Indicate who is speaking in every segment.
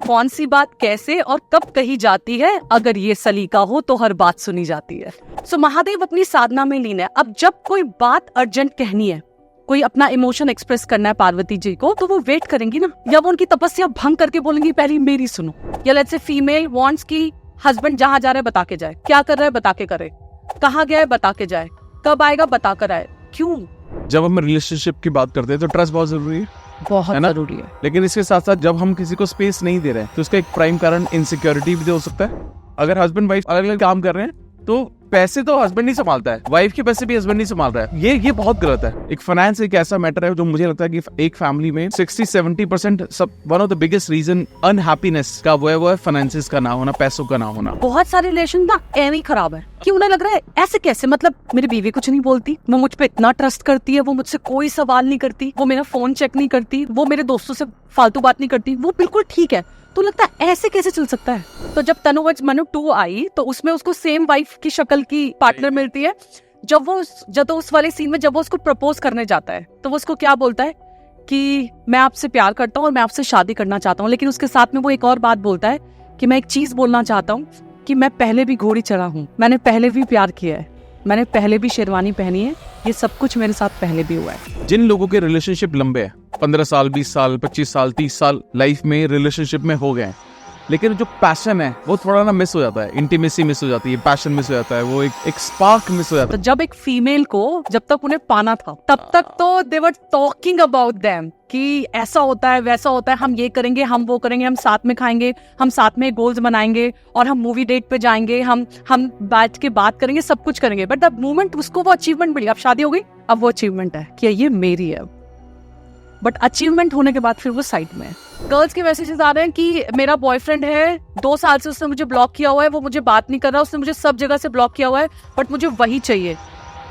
Speaker 1: कौन सी बात कैसे और कब कही जाती है, अगर ये सलीका हो तो हर बात सुनी जाती है। सो महादेव अपनी साधना में लीन है। अब जब कोई बात अर्जेंट कहनी है, कोई अपना इमोशन एक्सप्रेस करना है पार्वती जी को, तो वो वेट करेंगी ना, या वो उनकी तपस्या भंग करके बोलेंगी पहले मेरी सुनो। या लेट्स से फीमेल वांट्स की हस्बैंड जहां जा रहा है बता के जाए, क्या कर रहा है बता के करे, कहाँ गया है बता के जाए, कब आएगा बता कर आए। क्यों?
Speaker 2: जब हम रिलेशनशिप की बात करते हैं तो ट्रस्ट बहुत जरूरी है,
Speaker 1: बहुत जरूरी है।
Speaker 2: लेकिन इसके साथ साथ जब हम किसी को स्पेस नहीं दे रहे हैं तो उसका एक प्राइम कारण इनसिक्योरिटी भी हो सकता है। अगर हस्बैंड वाइफ अलग अलग काम कर रहे हैं तो पैसे तो हस्बैंड नहीं संभालता है, वाइफ के पैसे भी हस्बैंड नहीं संभाल रहा है। ये बहुत गलत है। एक फाइनेंस एक ऐसा मैटर है जो मुझे लगता है कि एक फैमिली में 60-70% सब one of the biggest reason unhappiness का वो है फाइनेंसेस का ना होना, पैसों का ना होना।
Speaker 1: बहुत सारे रिलेशन ना ऐसे ही खराब है कि उन्हें लग रहा है ऐसे कैसे, मतलब मेरी बीवी कुछ नहीं बोलती, वो मुझ पे इतना ट्रस्ट करती है, वो मुझसे कोई सवाल नहीं करती, वो मेरा फोन चेक नहीं करती, वो मेरे दोस्तों से फालतू बात नहीं करती, वो बिल्कुल ठीक है। तो लगता है ऐसे कैसे चल सकता है। तो जब तनुवज मनु 2 आई तो उसमें उसको सेम वाइफ की शक्ल की पार्टनर मिलती है। जब उस वाले सीन में जब वो उसको प्रपोज करने जाता है तो वो उसको क्या बोलता है कि मैं आपसे प्यार करता हूँ और मैं आपसे शादी करना चाहता हूँ, लेकिन उसके साथ में वो एक और बात बोलता है कि मैं एक चीज बोलना चाहता हूँ कि मैं पहले भी घोड़ी चढ़ा हूँ, मैंने पहले भी प्यार किया है, मैंने पहले भी शेरवानी पहनी है, ये सब कुछ मेरे साथ पहले भी हुआ है।
Speaker 2: जिन लोगों के रिलेशनशिप लंबे हैं, 15 साल 20 साल 25 साल 30 साल लाइफ में रिलेशनशिप में हो गए हैं, लेकिन जो पैशन है वो थोड़ा ना मिस हो जाता है, इंटीमेसी मिस हो जाती है, पैशन मिस हो जाता है, वो एक स्पार्क मिस हो जाता है।
Speaker 1: तो जब एक फीमेल को जब तक उन्हें पाना था तब तक तो दे वर टॉकिंग अबाउट देम कि ऐसा होता है वैसा होता है, हम ये करेंगे, हम वो करेंगे, हम साथ में खाएंगे, हम साथ में गोल्स बनाएंगे और हम मूवी डेट पे जाएंगे, हम बैठ के बात करेंगे, सब कुछ करेंगे। बट द मोमेंट उसको वो अचीवमेंट मिली, अब शादी हो गई, अब वो अचीवमेंट है कि ये मेरी है, बट अचीवमेंट होने के बाद फिर वो साइड में है। गर्ल्स के मैसेजेस आ रहे हैं कि मेरा बॉयफ्रेंड है, 2 साल से उसने मुझे ब्लॉक किया हुआ है, वो मुझे बात नहीं कर रहा, उसने मुझे सब जगह से ब्लॉक किया हुआ है, बट मुझे वही चाहिए,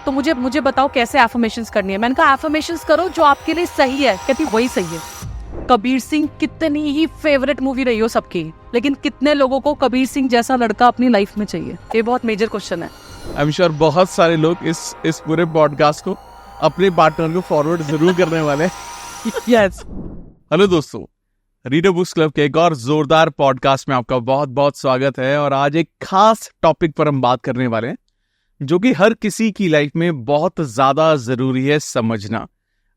Speaker 1: तो मुझे बताओ कैसे एफर्मेशंस करनी है। मैंने कहा एफर्मेशंस करो जो आपके लिए सही है। कहती वही सही है। कबीर सिंह कितनी ही फेवरेट मूवी रही हो सबकी, लेकिन कितने लोगों को कबीर सिंह जैसा लड़का अपनी लाइफ में चाहिए? ये बहुत मेजर क्वेश्चन है।
Speaker 2: आई एम श्योर बहुत सारे लोग इस पूरे पॉडकास्ट को अपने पार्टनर को फॉरवर्ड जरूर करने वाले हैं।
Speaker 1: यस।
Speaker 2: हेलो दोस्तों, रीडर बुक्स क्लब के एक और जोरदार पॉडकास्ट में आपका बहुत बहुत स्वागत है। और आज एक खास टॉपिक पर हम बात करने वाले हैं जो कि हर किसी की लाइफ में बहुत ज्यादा जरूरी है समझना।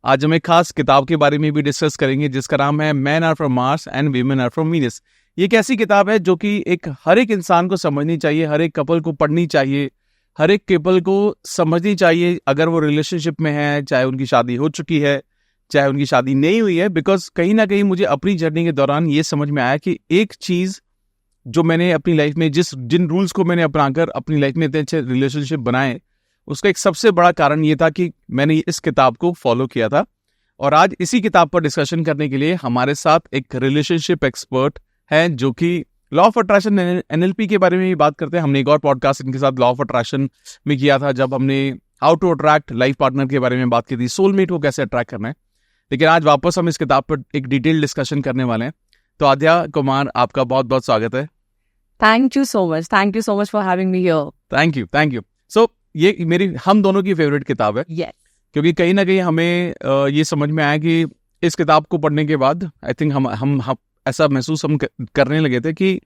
Speaker 2: आज हम एक खास किताब के बारे में भी डिस्कस करेंगे जिसका नाम है men are from Mars and women are from Venus. ये एक ऐसी किताब है जो कि हर एक इंसान को समझनी चाहिए, हर एक कपल को पढ़नी चाहिए, हर एक कपल को समझनी चाहिए अगर वो रिलेशनशिप में है, चाहे उनकी शादी हो चुकी है चाहे उनकी शादी नहीं हुई है। बिकॉज कहीं ना कहीं मुझे अपनी जर्नी के दौरान ये समझ में आया कि एक चीज जो मैंने अपनी लाइफ में जिन रूल्स को मैंने अपनाकर अपनी लाइफ में इतने अच्छे रिलेशनशिप बनाए, उसका एक सबसे बड़ा कारण ये था कि मैंने इस किताब को फॉलो किया था। और आज इसी किताब पर डिस्कशन करने के लिए हमारे साथ एक रिलेशनशिप एक्सपर्ट है जो कि लॉ ऑफ अट्रैक्शन एनएलपी के बारे में भी बात करते हैं। हमने एक और पॉडकास्ट इनके साथ लॉ ऑफ अट्रैक्शन में किया था जब हमने how to attract life partner के बारे में बात की थी, सोलमेट को कैसे अट्रैक्ट करना है। लेकिन आज वापस हम इस किताब पर एक डिटेल डिस्कशन करने वाले हैं। तो आद्या कुमार, आपका बहुत बहुत स्वागत है।
Speaker 1: Thank you so much for having me here.
Speaker 2: Thank you. So ये हम दोनों की फेवरेट किताब है।
Speaker 1: yes.
Speaker 2: क्योंकि कहीं ना कहीं हमें ये समझ में आया कि इस किताब को पढ़ने के बाद आई थिंक हम ऐसा महसूस हम करने लगे थे कि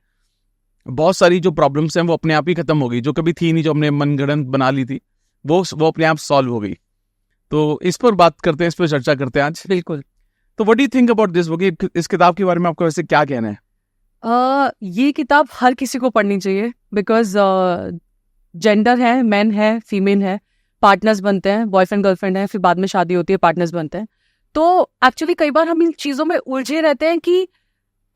Speaker 2: बहुत सारी जो प्रॉब्लम्स हैं वो अपने आप ही खत्म हो गई, जो कभी थी नहीं, जो हमने मनगढ़ंत बना ली थी वो अपने आप सॉल्व हो गई। तो इस पर बात करते हैं, इस पर चर्चा करते हैं आज।
Speaker 1: बिल्कुल।
Speaker 2: तो what do you think about this book? इस किताब के बारे में आपका वैसे क्या कहना है?
Speaker 1: ये किताब हर किसी को पढ़नी चाहिए बिकॉज जेंडर है, मैन है, फीमेल है, पार्टनर्स बनते हैं, बॉयफ्रेंड गर्लफ्रेंड है, फिर बाद में शादी होती है, पार्टनर्स बनते हैं। तो एक्चुअली कई बार हम इन चीजों में उलझे रहते हैं कि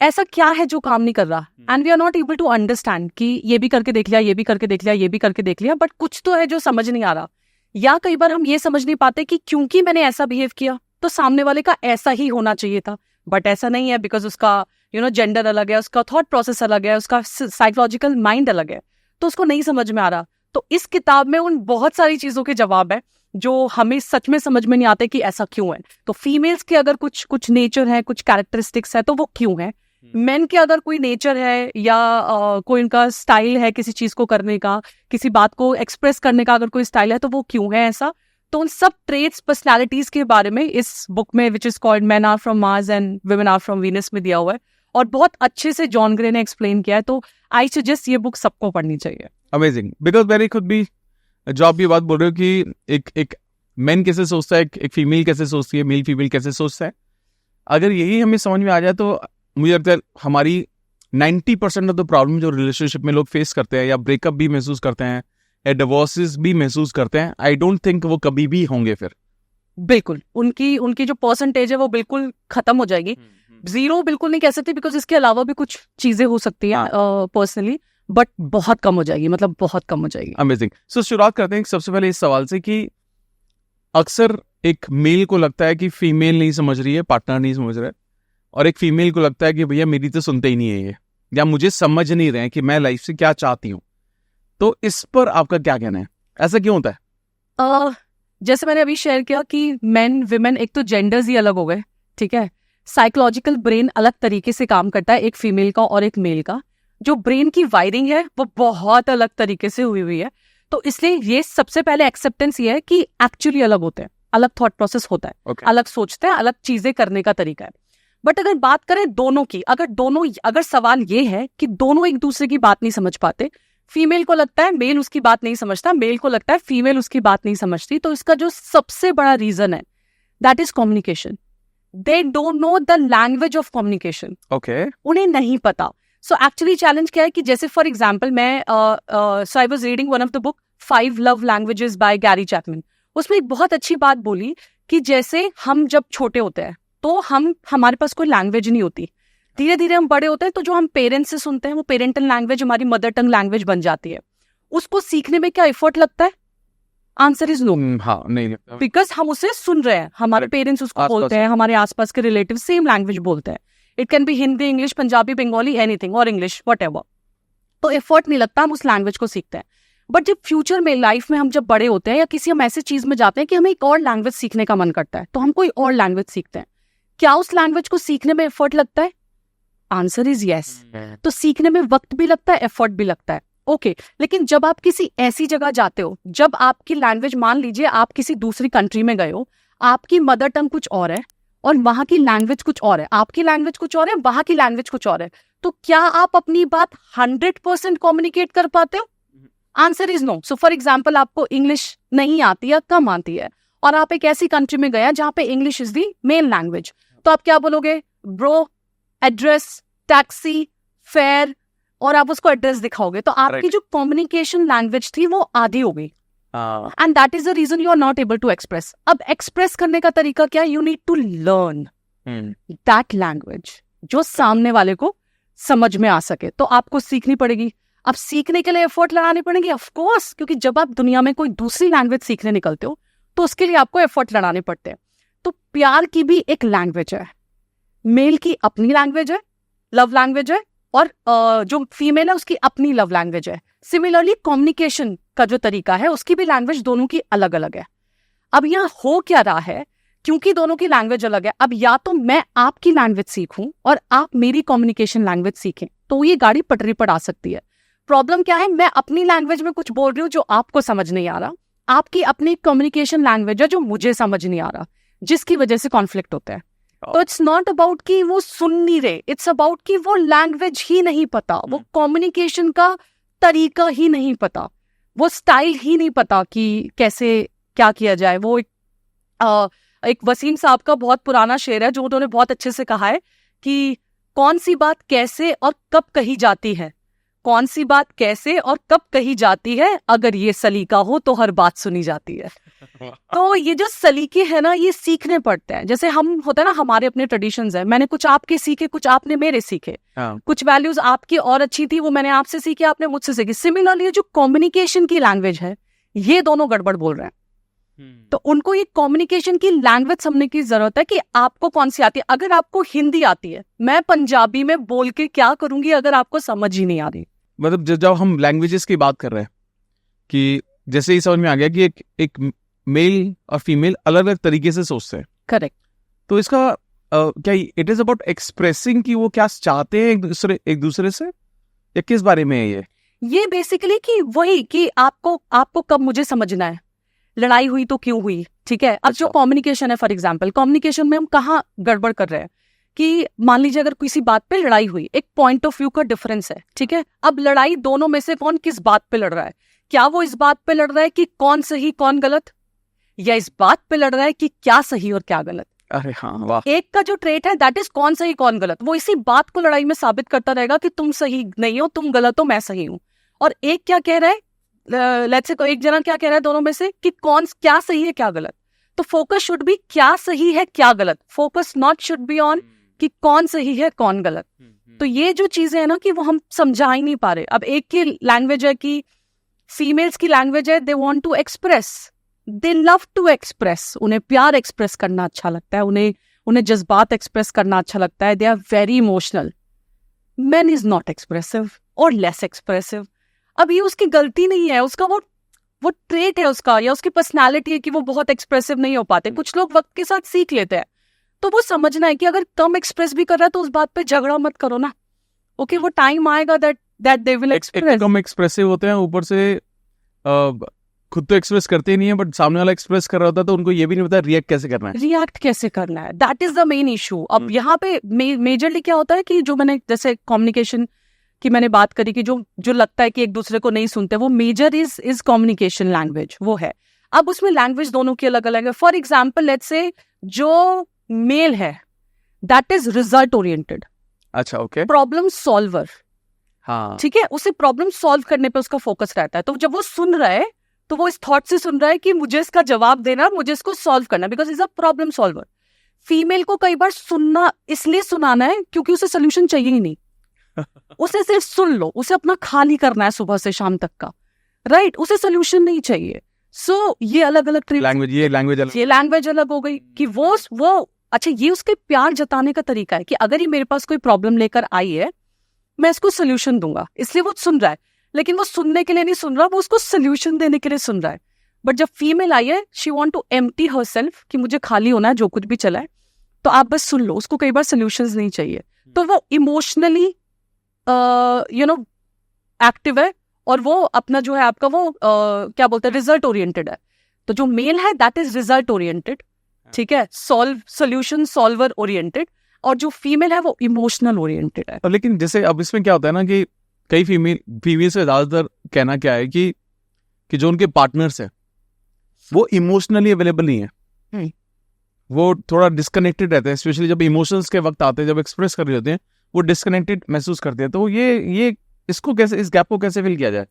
Speaker 1: ऐसा क्या है जो काम नहीं कर रहा, and we are not able to understand कि ये भी करके देख लिया, ये भी करके देख लिया, ये भी करके देख लिया, बट कुछ तो है जो समझ नहीं आ रहा। या कई बार हम ये समझ नहीं पाते कि क्योंकि मैंने ऐसा बिहेव किया तो सामने वाले का ऐसा ही होना चाहिए था, बट ऐसा नहीं है बिकॉज उसका जेंडर अलग है, उसका थॉट प्रोसेस अलग है, उसका साइकोलॉजिकल माइंड अलग है, तो उसको नहीं समझ में आ रहा। तो इस किताब में उन बहुत सारी चीजों के जवाब है जो हमें सच में समझ में नहीं आते कि ऐसा क्यों है। तो फीमेल्स के अगर कुछ नेचर है, कुछ कैरेक्टरिस्टिक्स है तो वो क्यों है, मेन के अगर कोई नेचर है या कोई उनका स्टाइल है किसी चीज को करने का, किसी बात को एक्सप्रेस करने का अगर कोई स्टाइल है तो वो क्यों है ऐसा। तो उन सब ट्रेट्स, पर्सनैलिटीज के बारे में इस बुक में which is called men are from Mars and women are from Venus में दिया हुआ है। और बहुत अच्छे से जॉन ग्रे ने एक्सप्लेन किया है। तो आई सजेस्ट ये बुक सबको पढ़नी चाहिए।
Speaker 2: अमेजिंग, बिकॉज मेरी खुद भी जो आप ये बात बोल रहे हो कि एक मैन कैसे सोचता है, एक फीमेल कैसे सोचती है, मेल फीमेल कैसे सोचता है, अगर यही हमें समझ में आ जाए तो मुझे लगता है हमारी 90% ऑफ द प्रॉब्लम जो रिलेशनशिप में लोग फेस करते हैं, या ब्रेकअप भी महसूस करते हैं, या डिवोर्सेस भी महसूस करते हैं, आई डोंट थिंक वो कभी भी होंगे फिर।
Speaker 1: बिल्कुल उनकी जो परसेंटेज है वो बिल्कुल खत्म हो जाएगी। जीरो बिल्कुल नहीं कह सकती, बिकॉज इसके अलावा भी कुछ चीजें हो सकती है पर्सनली, बट बहुत कम हो जाएगी, मतलब बहुत कम हो जाएगी।
Speaker 2: अमेजिंग। सो शुरुआत करते हैं सबसे पहले इस सवाल से कि अक्सर एक मेल को लगता है कि फीमेल नहीं समझ रही है, पार्टनर नहीं समझ रहा है, और एक फीमेल को लगता है कि भैया मेरी तो सुनते ही नहीं है ये, या मुझे समझ नहीं रहे हैं कि मैं लाइफ से क्या चाहती हूँ। तो इस पर आपका क्या कहना है, ऐसा क्यों होता है?
Speaker 1: जैसे मैंने अभी शेयर किया कि मेन विमेन, एक तो जेंडर्स ही अलग हो गए, ठीक है। साइकोलॉजिकल ब्रेन अलग तरीके से काम करता है, एक फीमेल का और एक मेल का। जो ब्रेन की वायरिंग है वो बहुत अलग तरीके से हुई है। तो इसलिए ये सबसे पहले एक्सेप्टेंस ये है कि एक्चुअली अलग होते हैं, अलग थॉट प्रोसेस होता है, अलग सोचते हैं, अलग चीजें करने का तरीका है। बट अगर बात करें दोनों की, अगर सवाल ये है कि दोनों एक दूसरे की बात नहीं समझ पाते, फीमेल को लगता है मेल उसकी बात नहीं समझता, मेल को लगता है फीमेल उसकी बात नहीं समझती, तो इसका जो सबसे बड़ा रीजन है that is communication. They don't know the language of communication. उन्हें नहीं पता। सो एक्चुअली चैलेंज क्या है कि जैसे फॉर एग्जाम्पल मैं so I was reading one of the book 5 love languages by Gary Chapman. उसमें एक बहुत अच्छी बात बोली कि जैसे हम जब छोटे होते हैं तो हमारे पास कोई लैंग्वेज नहीं होती, धीरे धीरे हम बड़े होते हैं तो जो हम पेरेंट्स से सुनते हैं वो पेरेंटल लैंग्वेज हमारी मदर टंग लैंग्वेज बन जाती है। उसको सीखने में क्या एफर्ट लगता है? Answer is no.
Speaker 2: हाँ, नहीं,
Speaker 1: बिकॉज हम उसे सुन रहे हैं, हमारे पेरेंट्स उसको बोलते हैं, हमारे आसपास के रिलेटिव सेम लैंग्वेज बोलते हैं। It can be Hindi, English, Punjabi, Bengali, anything, और इंग्लिश, व्हाटएवर। तो एफर्ट नहीं लगता, हम उस लैंग्वेज को सीखते हैं। बट जब फ्यूचर में लाइफ में हम जब बड़े होते हैं या किसी हम ऐसे चीज में जाते हैं कि हमें एक और लैंग्वेज सीखने का मन करता है, तो हम कोई और लैंग्वेज सीखते हैं। क्या उस लैंग्वेज को सीखने में एफर्ट लगता है? Answer is yes. तो सीखने में वक्त भी लगता है, एफर्ट भी लगता है। ओके, लेकिन जब आप किसी ऐसी जगह जाते हो, जब आपकी लैंग्वेज, मान लीजिए आप किसी दूसरी कंट्री में गए हो, आपकी मदर टंग कुछ और है और वहां की लैंग्वेज कुछ और है, आपकी लैंग्वेज कुछ और है, वहां की लैंग्वेज कुछ और है, तो क्या आप अपनी बात 100% कम्युनिकेट कर पाते हो? Answer is no. So for example, आपको इंग्लिश नहीं आती है, कम आती है, और आप एक ऐसी कंट्री में गए जहां पे English is the main language, तो आप क्या बोलोगे? ब्रो, एड्रेस, टैक्सी, फेयर, और आप उसको एड्रेस दिखाओगे, तो आपकी जो कम्युनिकेशन लैंग्वेज थी वो आधी हो गई। And that is the reason you are not able to express. अब एक्सप्रेस करने का तरीका क्या है? You need to learn that language जो सामने वाले को समझ में आ सके, तो आपको सीखनी पड़ेगी। अब सीखने के लिए एफर्ट लगानी पड़ेगी, ऑफ कोर्स, क्योंकि जब आप दुनिया में कोई दूसरी लैंग्वेज सीखने निकलते हो तो उसके लिए आपको एफर्ट लगाने पड़ते हैं। तो प्यार की भी एक लैंग्वेज है, मेल की अपनी लैंग्वेज है, लव लैंग्वेज है, और जो फीमेल है उसकी अपनी लव लैंग्वेज है। सिमिलरली कम्युनिकेशन का जो तरीका है उसकी भी लैंग्वेज दोनों की अलग अलग है। अब यहाँ हो क्या रहा है, क्योंकि दोनों की लैंग्वेज अलग है, अब या तो मैं आपकी लैंग्वेज सीखूं और आप मेरी कम्युनिकेशन लैंग्वेज सीखें, तो ये गाड़ी पटरी पर आ सकती है। प्रॉब्लम क्या है? मैं अपनी लैंग्वेज में कुछ बोल रही हूँ जो आपको समझ नहीं आ रहा, आपकी अपनी कम्युनिकेशन लैंग्वेज है जो मुझे समझ नहीं आ रहा, जिसकी वजह से कॉन्फ्लिक्ट होता है। तो इट्स नॉट अबाउट कि वो सुन नहीं रहे, इट्स अबाउट कि वो लैंग्वेज ही नहीं पता, वो कम्युनिकेशन का तरीका ही नहीं पता, वो स्टाइल ही नहीं पता कि कैसे क्या किया जाए। वो एक वसीम साहब का बहुत पुराना शेर है जो उन्होंने बहुत अच्छे से कहा है कि कौन सी बात कैसे और कब कही जाती है, कौन सी बात कैसे और कब कही जाती है, अगर ये सलीका हो तो हर बात सुनी जाती है। तो ये जो सलीके हैं ना, ये सीखने पड़ते हैं। जैसे हम होता है ना, हमारे अपने ट्रेडिशंस है, मैंने कुछ आपके सीखे, कुछ आपने मेरे सीखे, कुछ वैल्यूज आपकी और अच्छी थी वो मैंने आपसे सीखी, आपने मुझसे सीखी। सिमिलरली जो कम्युनिकेशन की लैंग्वेज है, ये दोनों गड़बड़ बोल रहे हैं, तो उनको ये कम्युनिकेशन की लैंग्वेज समझने की जरूरत है कि आपको कौन सी आती है। अगर आपको हिंदी आती है, मैं पंजाबी में बोल के क्या करूंगी अगर आपको समझ ही नहीं आ रही?
Speaker 2: मतलब जब हम लैंग्वेजेस की बात कर रहे हैं कि जैसे ही समझ में आ गया कि एक मेल और फीमेल अलग अलग तरीके से सोचते हैं।
Speaker 1: करेक्ट।
Speaker 2: तो इसका क्या इट इज अबाउट एक्सप्रेसिंग कि वो क्या चाहते हैं एक दूसरे से, या किस बारे में है ये
Speaker 1: बेसिकली कि वही कि आपको कब मुझे समझना है, लड़ाई हुई तो क्यों हुई, ठीक है। अब जो कम्युनिकेशन है, फॉर एग्जाम्पल कम्युनिकेशन में हम कहाँ गड़बड़ कर रहे हैं कि मान लीजिए अगर किसी बात पे लड़ाई हुई, एक पॉइंट ऑफ व्यू का डिफरेंस है, ठीक है। अब लड़ाई दोनों में से कौन किस बात पे लड़ रहा है? क्या वो इस बात पे लड़ रहा है कि कौन सही कौन गलत, या इस बात पे लड़ रहा है कि क्या सही और क्या गलत?
Speaker 2: अरे हाँ, वाह।
Speaker 1: एक का जो ट्रेट है दैट इज कौन सही कौन गलत, वो इसी बात को लड़ाई में साबित करता रहेगा कि तुम सही नहीं हो, तुम गलत हो, मैं सही हूं। और एक क्या कह रहा है, लेट्स से एक जना क्या कह रहा है दोनों में से कि कौन क्या सही है क्या गलत। तो फोकस शुड बी क्या सही है क्या गलत, focus not should be on कि कौन सही है कौन गलत। तो ये जो चीजें है ना कि वो हम समझा ही नहीं पा रहे। अब एक की लैंग्वेज है कि फीमेल्स की लैंग्वेज है, they want to express, they love to express, उन्हें प्यार एक्सप्रेस करना अच्छा लगता है, उन्हें जज्बात एक्सप्रेस करना अच्छा लगता है, they are very emotional. Man is not expressive और लेस एक्सप्रेसिव। अब ये उसकी गलती नहीं है, उसका वो ट्रेट है उसका, या उसकी पर्सनालिटी है कि वो बहुत एक्सप्रेसिव नहीं हो पाते। कुछ लोग वक्त के साथ सीख लेते हैं। तो वो समझना है कि अगर कम एक्सप्रेस भी कर रहा है तो उस बात पे झगड़ा मत करो ना। ओके, वो टाइम आएगा that they will express.
Speaker 2: Come expressive होते हैं, ऊपर से खुद तो एक्सप्रेस करते ही नहीं है, बट सामने वाला एक्सप्रेस कर रहा होता है तो उनको ये भी नहीं पता रिएक्ट कैसे करना है, that is the main issue. अब यहाँ पे मेजरली क्या होता है कि जो मैंने जैसे कम्युनिकेशन की मैंने बात करी कि जो लगता है कि एक दूसरे को नहीं सुनते, वो मेजर इज कम्युनिकेशन लैंग्वेज, वो है। अब उसमें लैंग्वेज दोनों की अलग अलग है। फॉर एग्जाम्पल लेट्स से जो मेल है दैट इज रिजल्ट ओरिएंटेड, अच्छा, ओके,
Speaker 1: प्रॉब्लम सॉल्वर,
Speaker 2: हाँ,
Speaker 1: ठीक है, उसे प्रॉब्लम सॉल्व करने पे उसका फोकस रहता है। तो जब वो सुन रहा है तो वो इस थॉट से सुन रहा है कि मुझे इसका जवाब देना, मुझे इसको सॉल्व करना, because is a problem solver. Female को कई बार सुनना इसलिए सुनाना है क्योंकि उसे सोल्यूशन चाहिए ही नहीं, उसे सिर्फ सुन लो, उसे अपना खाली करना है सुबह से शाम तक का, राइट, उसे सोल्यूशन नहीं चाहिए। सो ये अलग अलग
Speaker 2: लैंग्वेज, ये
Speaker 1: लैंग्वेज अलग हो गई कि वो अच्छा, ये उसके प्यार जताने का तरीका है कि अगर ये मेरे पास कोई प्रॉब्लम लेकर आई है, मैं इसको सोल्यूशन दूंगा, इसलिए वो सुन रहा है। लेकिन वो सुनने के लिए नहीं सुन रहा, वो उसको सोल्यूशन देने के लिए सुन रहा है। बट जब फीमेल आई है, she want to empty herself कि मुझे खाली होना है, जो कुछ भी चला है, तो आप बस सुन लो, उसको कई बार सोल्यूशंस नहीं चाहिए। तो वो इमोशनली एक्टिव है, और वो अपना जो है आपका वो क्या बोलते हैं, रिजल्ट ओरिएंटेड है। तो जो मेल है दैट इज रिजल्ट ओरिएंटेड, ठीक है, सोल्यूशन सॉल्वर ओरिएंटेड, और जो फीमेल है वो इमोशनल ओरिएंटेड है।
Speaker 2: लेकिन जैसे अब इसमें क्या होता है ना कि कई फीमेल से ज्यादातर कहना क्या है कि जो उनके पार्टनर्स है वो इमोशनली अवेलेबल नहीं है, वो थोड़ा डिस्कनेक्टेड रहते हैं, स्पेशली जब इमोशंस के वक्त आते हैं, जब एक्सप्रेस कर रहे होते हैं, वो डिस्कनेक्टेड महसूस करते हैं। तो ये इसको कैसे, इस गैप को कैसे फिल किया जाए?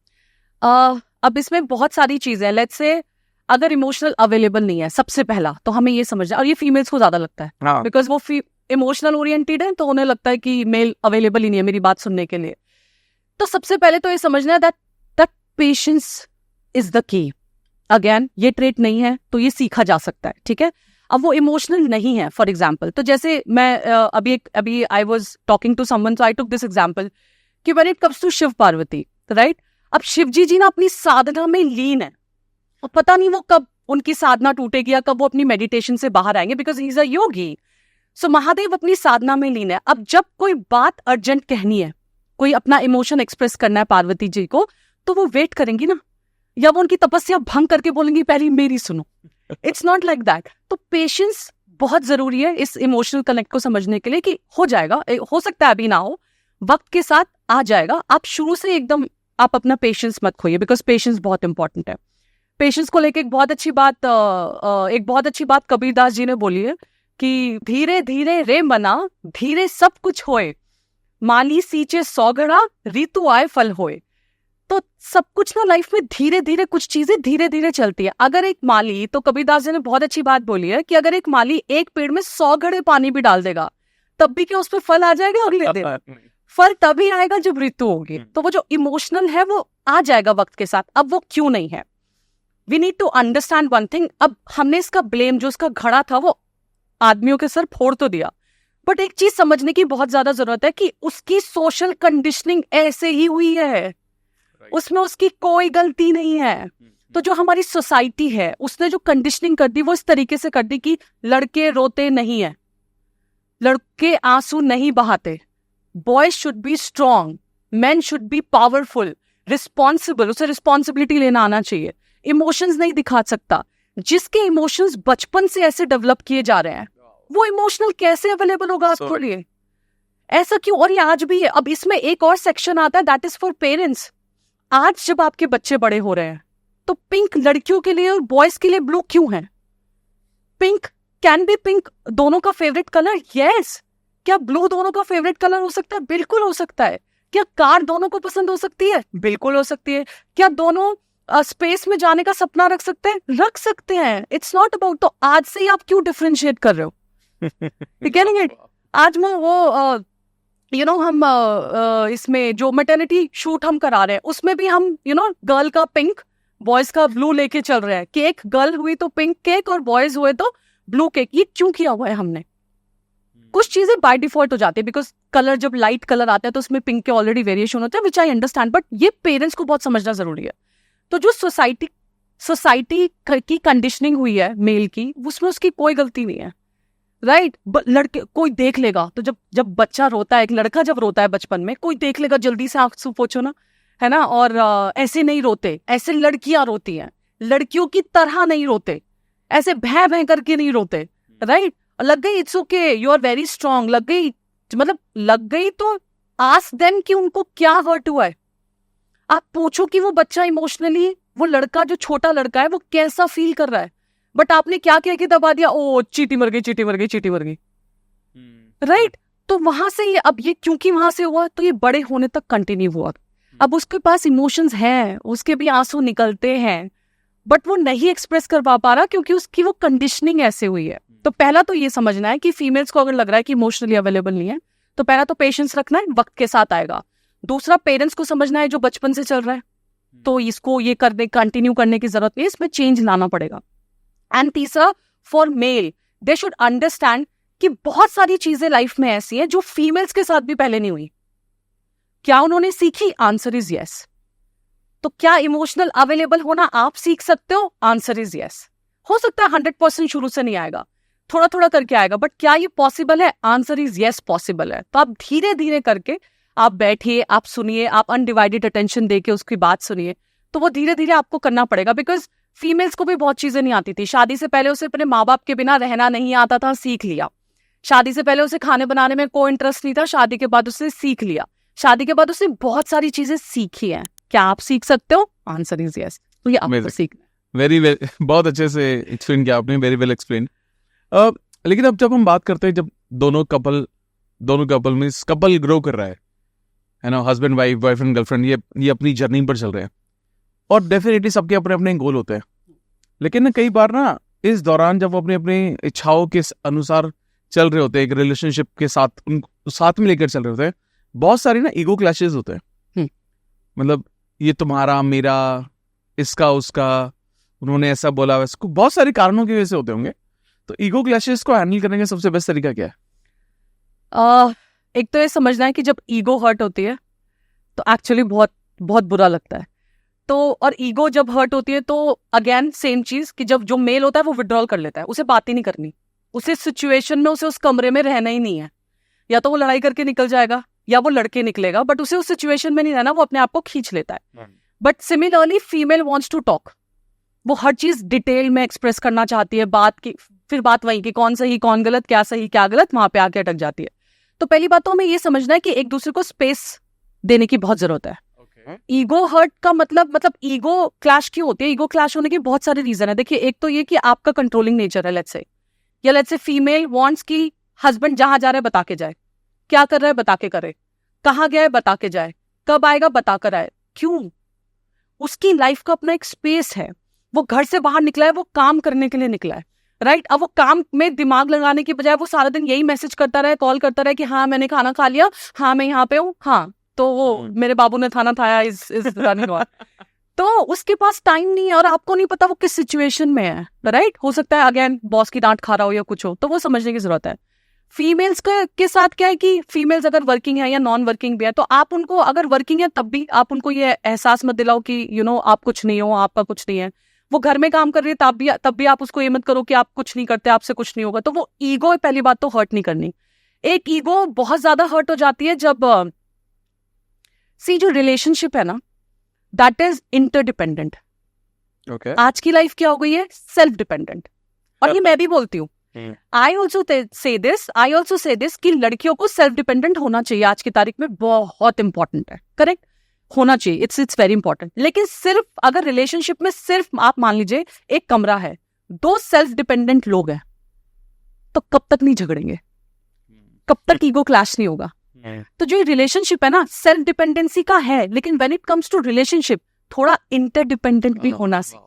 Speaker 1: अब इसमें बहुत सारी चीजें हैं। लेट्स से अगर इमोशनल अवेलेबल नहीं है, सबसे पहला तो हमें ये समझना, और ये फीमेल्स को ज्यादा लगता है बिकॉज वो इमोशनल ओरिएंटेड है, तो उन्हें लगता है कि मेल अवेलेबल ही नहीं है मेरी बात सुनने के लिए। तो सबसे पहले तो ये समझना है that patience is the key. Again, ये ट्रेट नहीं है तो ये सीखा जा सकता है, ठीक है। अब वो इमोशनल नहीं है, फॉर एग्जाम्पल, तो जैसे मैं अभी I was talking to someone, so I took this example कि when it comes to Shiv Parvati, right, अब शिव जी ना अपनी साधना में लीन है, और पता नहीं वो कब उनकी साधना टूटेगी या कब वो अपनी मेडिटेशन से बाहर आएंगे, बिकॉज ही इज अ योगी। सो महादेव अपनी साधना में लीन है। अब जब कोई बात अर्जेंट कहनी है, कोई अपना इमोशन एक्सप्रेस करना है पार्वती जी को, तो वो वेट करेंगी ना, या वो उनकी तपस्या भंग करके बोलेंगी पहले मेरी सुनो। It's not like that. तो पेशेंस बहुत जरूरी है इस इमोशनल कनेक्ट को समझने के लिए कि हो जाएगा, हो सकता है अभी ना हो, वक्त के साथ आ जाएगा। आप शुरू से एकदम आप अपना पेशेंस मत खोइए, बिकॉज पेशेंस बहुत इंपॉर्टेंट है। पेशेंस को लेके एक बहुत अच्छी बात कबीरदास जी ने बोली है कि धीरे धीरे रे मना, धीरे सब कुछ होए, माली सींचे 100 घड़ा, ऋतु आए फल होए। तो सब कुछ ना लाइफ में धीरे धीरे, कुछ चीजें धीरे धीरे चलती है। अगर एक माली, तो कबीरदास जी ने बहुत अच्छी बात बोली है कि अगर एक माली एक पेड़ में 100 घड़े पानी भी डाल देगा, तब भी क्या उस पर फल आ जाएगा अगले दिन? फल तभी आएगा जब ऋतु होगी। तो वो जो इमोशनल है वो आ जाएगा वक्त के साथ। अब वो क्यों नहीं है, we need to understand one thing. अब हमने इसका ब्लेम, जो उसका घड़ा था, वो आदमियों के सर फोड़ तो दिया, बट एक चीज समझने की बहुत ज्यादा जरूरत है कि उसकी सोशल कंडीशनिंग ऐसे ही हुई है, उसमें उसकी कोई गलती नहीं है। तो जो हमारी सोसाइटी है उसने जो कंडीशनिंग कर दी वो इस तरीके से कर दी कि लड़के रोते नहीं है, लड़के आंसू नहीं बहाते, boys should be strong, main should be powerful, responsible, उसे रिस्पॉन्सिबिलिटी लेना आना चाहिए, इमोशंस नहीं दिखा सकता। जिसके इमोशंस बचपन से ऐसे डेवलप किए जा रहे हैं वो इमोशनल कैसे अवेलेबल होगा आपके लिए? ऐसा क्यों? और ये आज भी है। अब इसमें एक और सेक्शन आता है, दैट इज फॉर पेरेंट्स। आज जब आपके बच्चे बड़े हो रहे हैं तो पिंक लड़कियों के लिए और बॉयज के लिए ब्लू क्यों है? पिंक कैन बी पिंक दोनों का फेवरेट कलर, यस। क्या ब्लू दोनों का फेवरेट कलर हो सकता है? बिल्कुल हो सकता है। क्या कार दोनों को पसंद हो सकती है? बिल्कुल हो सकती है। क्या दोनों स्पेस में जाने का सपना रख सकते हैं? रख सकते हैं। इट्स नॉट अबाउट, तो आज से ही आप क्यों डिफरेंशिएट कर रहे हो? Getting it? आज मैं वो हम इसमें जो मैटरनिटी शूट हम करा रहे हैं उसमें भी हम गर्ल का पिंक बॉयज का ब्लू लेके चल रहे हैं। केक गर्ल हुई तो पिंक केक और बॉयज हुए तो ब्लू केक। ये क्यों किया हुआ है हमने? कुछ चीजें बाय डिफॉल्ट हो जाती है, बिकॉज कलर जब लाइट कलर आता है तो उसमें पिंक के ऑलरेडी वेरिएशन होता है, विच आई अंडरस्टैंड, बट ये पेरेंट्स को बहुत समझना जरूरी है। तो जो सोसाइटी की कंडीशनिंग हुई है मेल की, उसमें उसकी कोई गलती नहीं है, राइट? लड़के कोई देख लेगा तो जब बच्चा रोता है, एक लड़का जब रोता है बचपन में, कोई देख लेगा, जल्दी से आंसू पोंछो ना, है ना? और ऐसे नहीं रोते, ऐसे लड़कियां रोती हैं, लड़कियों की तरह नहीं रोते, ऐसे भय भय करके नहीं रोते, राइट? लग गई, it's okay, you are very strong. लग गई मतलब लग गई तो आस्क देम कि उनको क्या हर्ट हुआ है। आप पूछो कि वो बच्चा इमोशनली, वो लड़का जो छोटा लड़का है वो कैसा फील कर रहा है। बट आपने क्या किया कि दबा दिया, ओ चीटी मर गई, चीटी मर गई, चीटी मर गई, राइट? तो वहां से ये, अब ये क्योंकि वहां से हुआ तो ये बड़े होने तक कंटिन्यू हुआ। अब उसके पास इमोशंस हैं, उसके भी आंसू निकलते हैं, बट वो नहीं एक्सप्रेस कर पा रहा क्योंकि उसकी वो कंडीशनिंग ऐसे हुई है। तो पहला तो ये समझना है कि फीमेल्स को अगर लग रहा है कि इमोशनली अवेलेबल नहीं है, तो पहला तो पेशेंस रखना है, वक्त के साथ आएगा। दूसरा, पेरेंट्स को समझना है जो बचपन से चल रहा है, तो इसको ये कंटिन्यू करने की जरूरत नहीं है, इसमें चेंज लाना पड़ेगा। एंड तीसरा, for male, they should understand कि बहुत सारी चीजें लाइफ में ऐसी हैं जो फीमेल्स के साथ भी पहले नहीं हुई। क्या उन्होंने सीखी? Answer is yes. तो क्या इमोशनल अवेलेबल होना आप सीख सकते हो? Answer is yes. हो सकता है 100% शुरू से नहीं आएगा, थोड़ा थोड़ा करके आएगा, बट क्या ये पॉसिबल है? आंसर इज यस, पॉसिबल है। तो आप धीरे धीरे करके आप बैठिए, आप सुनिए, आप अनडिवाइडेड अटेंशन देके उसकी बात सुनिए, तो वो धीरे धीरे आपको करना पड़ेगा। बिकॉज फीमेल्स को भी बहुत चीजें नहीं आती थी। शादी से पहले उसे अपने माँ बाप के बिना रहना नहीं आता था, सीख लिया। शादी से पहले उसे खाने बनाने में कोई इंटरेस्ट नहीं था, शादी के बाद उसने सीख लिया। शादी के बाद उसने बहुत सारी चीजें सीखी हैं। क्या आप सीख सकते हो? Answer is yes. तो ये आपको सीखना है।
Speaker 2: वेरी वेल, बहुत अच्छे से एक्सप्लेन किया आपने, वेरी वेल एक्सप्लेन। लेकिन अब जब हम बात करते हैं, जब दोनों कपल में कपल ग्रो कर रहा है ना, हस्बैंड वाइफ, बॉयफ्रेंड गर्लफ्रेंड, ये अपनी जर्नी पर चल रहे हैं, और डेफिनेटली सबके अपने अपने गोल होते हैं। लेकिन ना कई बार ना इस दौरान जब वो अपनी अपनी इच्छाओं के अनुसार चल रहे होते हैं, एक रिलेशनशिप के साथ उनको साथ में लेकर चल रहे होते हैं, बहुत सारी ना ईगो क्लैशेस होते हैं। मतलब ये तुम्हारा, मेरा, इसका, उसका, उन्होंने ऐसा बोला, वैसे बहुत सारे कारणों की वजह से होते होंगे। तो ईगो क्लैशेस को हैंडल करने का सबसे बेस्ट तरीका क्या है?
Speaker 1: एक तो ये समझना है कि जब ईगो हर्ट होती है तो एक्चुअली बहुत बहुत बुरा लगता है। तो और ईगो जब हर्ट होती है तो अगेन सेम चीज कि जब जो मेल होता है वो विड्रॉल कर लेता है, उसे बात ही नहीं करनी, उसे सिचुएशन में, उसे उस कमरे में रहना ही नहीं है। या तो वो लड़ाई करके निकल जाएगा या वो लड़के निकलेगा, बट उसे उस सिचुएशन में नहीं रहना, वो अपने आप को खींच लेता है। But similarly female wants to talk, वो हर चीज डिटेल में एक्सप्रेस करना चाहती है, बात की, फिर बात वही कि कौन सही कौन गलत, क्या सही क्या गलत, वहां पे आके अटक जाती है। तो पहली बात तो हमें ये समझना है कि एक दूसरे को स्पेस देने की बहुत जरूरत है। ईगो हर्ट का मतलब ईगो क्लैश क्यों होती है? ईगो क्लैश होने के बहुत सारे रीजन है। देखिए, एक तो ये कि आपका कंट्रोलिंग नेचर है, लेट्स से फीमेल वांट्स कि हस्बैंड जहां जा रहा है बता के जाए, क्या कर रहा है बता के करे, कहाँ गया है बता के जाए, कब आएगा बता कर आए। क्यों? उसकी लाइफ का अपना एक स्पेस है, वो घर से बाहर निकला है, वो काम करने के लिए निकला है, राइट? अब वो काम में दिमाग लगाने की बजाय वो सारा दिन यही मैसेज करता रहे, कॉल करता रहे कि हाँ मैंने खाना खा लिया, हाँ मैं यहाँ पे हूँ, हाँ तो वो मेरे बाबू ने खाना खाया, इस रनिंग ऑन। तो उसके पास टाइम नहीं है और आपको नहीं पता वो किस सिचुएशन में है, राइट? हो सकता है अगेन बॉस की डांट खा रहा हो या कुछ हो, तो वो समझने की जरूरत है। फीमेल्स के साथ क्या है कि फीमेल्स अगर वर्किंग है या नॉन वर्किंग भी है, तो आप उनको, अगर वर्किंग है तब भी आप उनको ये एहसास मत दिलाओ कि आप कुछ नहीं हो, आपका कुछ नहीं है। वो घर में काम कर रही है तब भी आप उसको ये मत करो कि आप कुछ नहीं करते, आपसे कुछ नहीं होगा। तो वो ईगो, पहली बात तो हर्ट नहीं करनी। एक ईगो बहुत ज्यादा हर्ट हो जाती है जब जो रिलेशनशिप है ना, दैट इज इंटरडिपेंडेंट। आज की लाइफ क्या हो गई है? Self dependent. और ये मैं भी बोलती हूँ आई ऑल्सो से दिस कि लड़कियों को सेल्फ डिपेंडेंट होना चाहिए आज की तारीख में, बहुत इंपॉर्टेंट है, करेक्ट, होना चाहिए, इट्स वेरी इंपॉर्टेंट। लेकिन सिर्फ अगर रिलेशनशिप में सिर्फ आप मान लीजिए एक कमरा है, 2 सेल्फ डिपेंडेंट लोग हैं, तो कब तक नहीं झगड़ेंगे, कब तक ईगो क्लैश नहीं होगा। तो जो रिलेशनशिप है ना, सेल्फ डिपेंडेंसी का है, लेकिन when it comes to relationship थोड़ा इंटरडिपेंडेंट भी होना सीखिए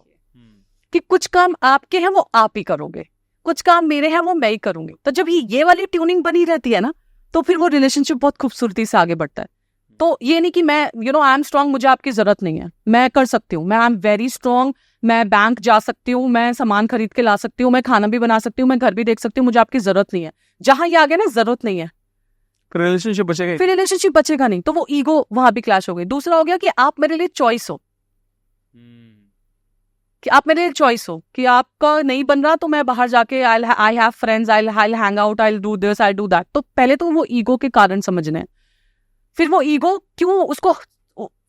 Speaker 1: कि कुछ काम आपके हैं वो आप ही करोगे, कुछ काम मेरे हैं वो मैं ही करूंगी। तो जब ये वाली ट्यूनिंग बनी रहती है ना, तो फिर वो रिलेशनशिप बहुत खूबसूरती से आगे बढ़ता है। तो ये नहीं कि मैं आई एम स्ट्रांग, मुझे आपकी जरूरत नहीं है, मैं कर सकती हूँ, मैं आई एम वेरी स्ट्रांग, मैं बैंक जा सकती हूँ, मैं सामान खरीद के ला सकती हूँ, मैं खाना भी बना सकती हूँ, मैं घर भी देख सकती हूँ, मुझे आपकी जरूरत नहीं है। जहां ये आ गया ना जरूरत नहीं है,
Speaker 2: फिर रिलेशनशिप बचेगा
Speaker 1: नहीं, तो वो ईगो वहां भी क्लैश हो गई। दूसरा हो गया कि आप मेरे लिए चॉइस हो, कि आप मेरे लिए चॉइस हो, कि आपका नहीं बन रहा तो मैं बाहर जाके I have friends, I hang out, I do this, I do that. तो पहले तो वो ईगो के कारण समझने हैं, फिर वो ईगो क्यों, उसको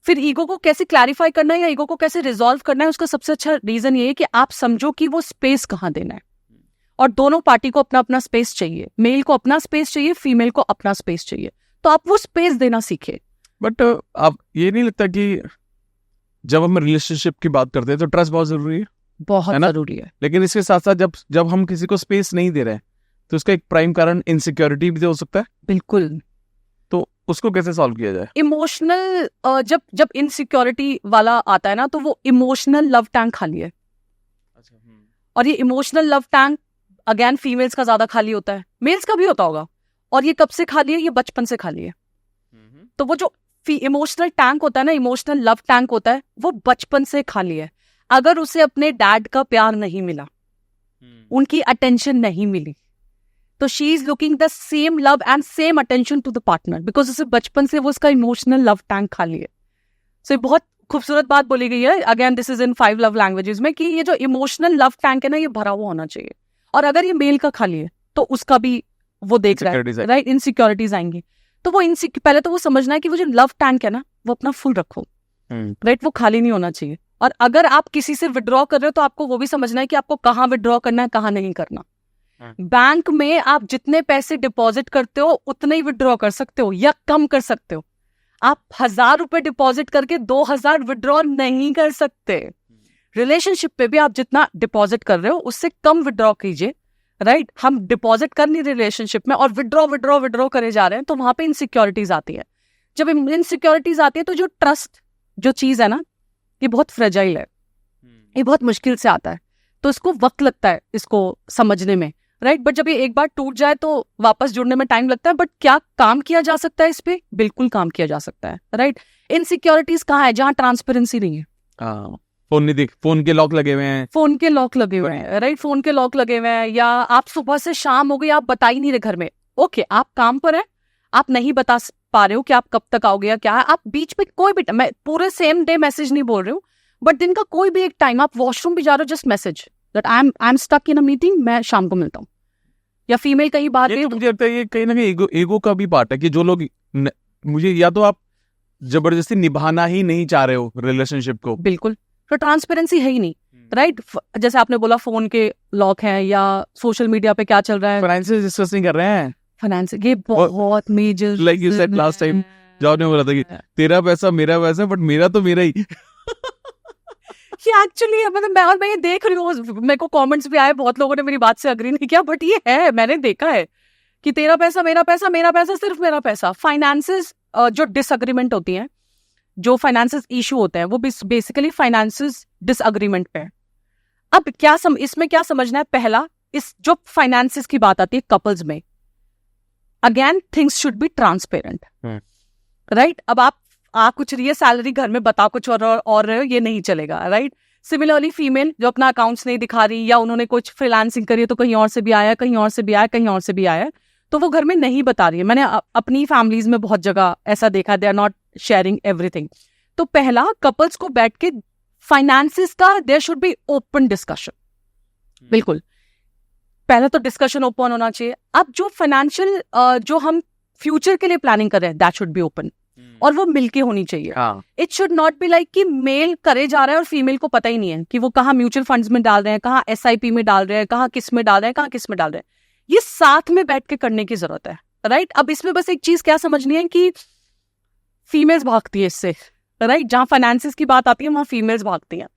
Speaker 1: फिर ईगो को कैसे क्लैरिफाई करना है या ईगो को कैसे रिजॉल्व करना है, उसका सबसे अच्छा रीजन ये है कि आप समझो कि वो स्पेस कहाँ देना है। और दोनों पार्टी को अपना अपना स्पेस चाहिए, मेल को अपना स्पेस चाहिए, फीमेल को अपना स्पेस चाहिए, तो आप वो स्पेस देना सीखे।
Speaker 2: बट आप ये नहीं लगता कि जब हम रिलेशनशिप की बात करते हैं तो ट्रस्ट बहुत जरूरी है,
Speaker 1: बहुत जरूरी है,
Speaker 2: लेकिन इसके साथ साथ जब हम किसी को स्पेस नहीं दे रहे हैं तो उसका एक प्राइम कारण इनसिक्योरिटी भी हो सकता है।
Speaker 1: बिल्कुल,
Speaker 2: तो उसको कैसे सॉल्व किया जाए?
Speaker 1: इमोशनल जब इनसिक्योरिटी वाला आता है ना, तो वो इमोशनल लव टैंक खाली है। और ये emotional love tank again females का ज्यादा खाली होता है, मेल्स का भी होता होगा। और ये कब से खाली है? ये बचपन से खाली है। तो वो जो इमोशनल टैंक होता है ना, इमोशनल लव टैंक होता है, वो बचपन से खाली है। अगर उसे अपने डैड का प्यार नहीं मिला, उनकी अटेंशन नहीं मिली, तो she is looking the same love and same attention to the partner, because उसे बचपन से वो उसका इमोशनल लव टैंक खाली है। सो बहुत खूबसूरत बात बोली गई है, again this is in 5 love languages में, कि ये जो इमोशनल लव टैंक है ना, ये भरा हुआ होना चाहिए। और अगर ये मेल का खाली है तो उसका भी वो देख रहा है, राइट, इनसिक्योरिटीज आएंगी। तो वो पहले तो वो समझना है कि वो जो लव टैंक है ना, वो अपना फुल रखो, राइट, वो खाली नहीं होना चाहिए। और अगर आप किसी से विड्रॉ कर रहे हो तो आपको वो भी समझना है कि आपको कहाँ विड्रॉ करना है, कहाँ नहीं करना। बैंक में आप जितने पैसे डिपॉजिट करते हो उतने ही विड्रॉ कर सकते हो या कम कर सकते हो। आप 1000 रुपए डिपॉजिट करके 2000 विड्रॉ नहीं कर सकते। रिलेशनशिप पे भी आप जितना डिपॉजिट कर रहे हो उससे कम विड्रॉ कीजिए, राइट। हम डिपॉजिट कर नहीं रहे रिलेशनशिप में और विड्रॉ करे जा रहे हैं, तो वहां पे इनसिक्योरिटीज आती है। जब इनसिक्योरिटीज आती है तो जो ट्रस्ट जो चीज है ना, ये बहुत फ्रेजाइल है, ये बहुत मुश्किल से आता है, तो इसको वक्त लगता है इसको समझने में, राइट। बट जब ये एक बार टूट जाए तो वापस जुड़ने में टाइम लगता है। बट क्या काम किया जा सकता है इस पे? बिल्कुल काम किया जा सकता है, राइट। इनसिक्योरिटीज कहाँ है? जहाँ ट्रांसपेरेंसी नहीं है।
Speaker 2: फोन के लॉक लगे हुए हैं,
Speaker 1: राइट, फोन के लॉक लगे हुए हैं, या आप सुबह से शाम हो गई आप बता ही नहीं रहे घर में। ओके, आप काम पर हैं, आप नहीं बता पा रहे हो कि आप कब तक आओगे या क्या है। आप बीच में कोई भी, मैं पूरे सेम डे मैसेज नहीं बोल रही हूँ, बट दिन का कोई भी एक टाइम, आप वॉशरूम भी जा रहे हो, just message that I am stuck in a meeting, मैं शाम को मिलता हूँ। या फीमेल कहीं बाहर गई,
Speaker 2: मुझे लगता है ये कहीं ना कहीं ईगो का भी पार्ट है कि जो लोग मुझे, या तो आप जबरदस्ती निभाना ही नहीं चाह रहे हो रिलेशनशिप को,
Speaker 1: बिल्कुल, तो ट्रांसपेरेंसी है ही नहीं, राइट। जैसे आपने बोला फोन के लॉक हैं, या सोशल मीडिया पे क्या चल रहा है,
Speaker 2: फाइनेंशियल डिस्कस नहीं कर रहे हैं,
Speaker 1: फाइनेंस, ये बहुत major,
Speaker 2: like you said last time जब आपने बोला था कि तेरा पैसा मेरा पैसा, बट मेरा तो मेरा ही।
Speaker 1: ये एक्चुअली मतलब मैं ये देख रही हूँ, मेरे को कमेंट्स भी आए, बहुत लोगों ने मेरी बात से अग्री नहीं किया, बट ये है, मैंने देखा है कि तेरा पैसा मेरा पैसा, मेरा पैसा सिर्फ मेरा पैसा। फाइनेंसेस जो डिसएग्रीमेंट होती हैं, जो फाइनेंसेस इशू होते हैं, वो बेसिकली फाइनेंसेस डिसएग्रीमेंट पे है। अब इसमें क्या समझना है? पहला, इस जो फाइनेंसेस की बात आती है कपल्स में, again things should be transparent, right. अब आप कुछ रही है सैलरी, घर में बता कुछ और रहे हो, ये नहीं चलेगा, राइट। सिमिलरली फीमेल जो अपना अकाउंट्स नहीं दिखा रही, या उन्होंने कुछ फ्रीलांसिंग करी है तो कहीं और से भी आया, कहीं और से भी आया, कहीं और से भी आया, तो वो घर में नहीं बता रही है। मैंने अपनी फैमिलीज में बहुत जगह ऐसा देखा, they are not sharing everything. तो पहला, कपल्स को बैठ के फाइनेंसेस का there should be open discussion, बिल्कुल पहला तो डिस्कशन ओपन होना चाहिए। अब जो फाइनेंशियल जो हम फ्यूचर के लिए प्लानिंग कर रहे हैं, दैट शुड बी ओपन। और वो मिलके होनी चाहिए। It should not be like कि मेल करे जा रहा है और फीमेल को पता ही नहीं है कि वो कहाँ म्यूचुअल फंड्स में डाल रहे हैं, कहाँ SIP में डाल रहे हैं, कहाँ किस में डाल रहे हैं, कहाँ किस में डाल रहे हैं। ये साथ में बैठ के करने की जरूरत है, राइट। अब इसमें बस एक चीज क्या समझनी है कि फीमेल्स भागती है इससे, राइट। जहां फाइनेंसेस की बात आती है वहां फीमेल्स भागती हैं।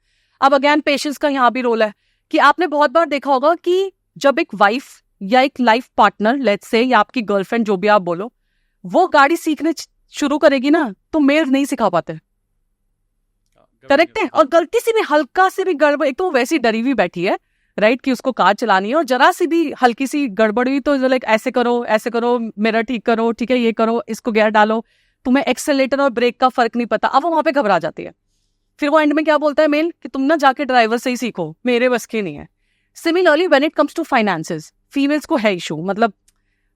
Speaker 1: अब अगेन पेशेंस का यहाँ भी रोल है कि आपने बहुत बार देखा होगा कि जब एक वाइफ या एक लाइफ पार्टनर, लेट्स से, या आपकी गर्लफ्रेंड, जो भी आप बोलो, वो गाड़ी सीखने शुरू करेगी ना, तो मेल नहीं सिखा पाते, करेक्ट है। और गलती से भी हल्का से भी गड़बड़, एक तो वैसी डरी हुई बैठी है, राइट, कि उसको कार चलानी है, और जरा सी भी हल्की सी गड़बड़ हुई तो लाइक ऐसे करो, मिरर ठीक करो, ठीक है, ये करो, इसको गियर डालो, तुम्हें एक्सेलेरेटर और ब्रेक का फर्क नहीं पता। अब वो वहां पे घबरा जाती है। फिर वो एंड में क्या बोलता है मेल कि तुम ना जाके ड्राइवर से ही सीखो, मेरे बस की नहीं है। Similarly when it comes to finances, females को है इशू, मतलब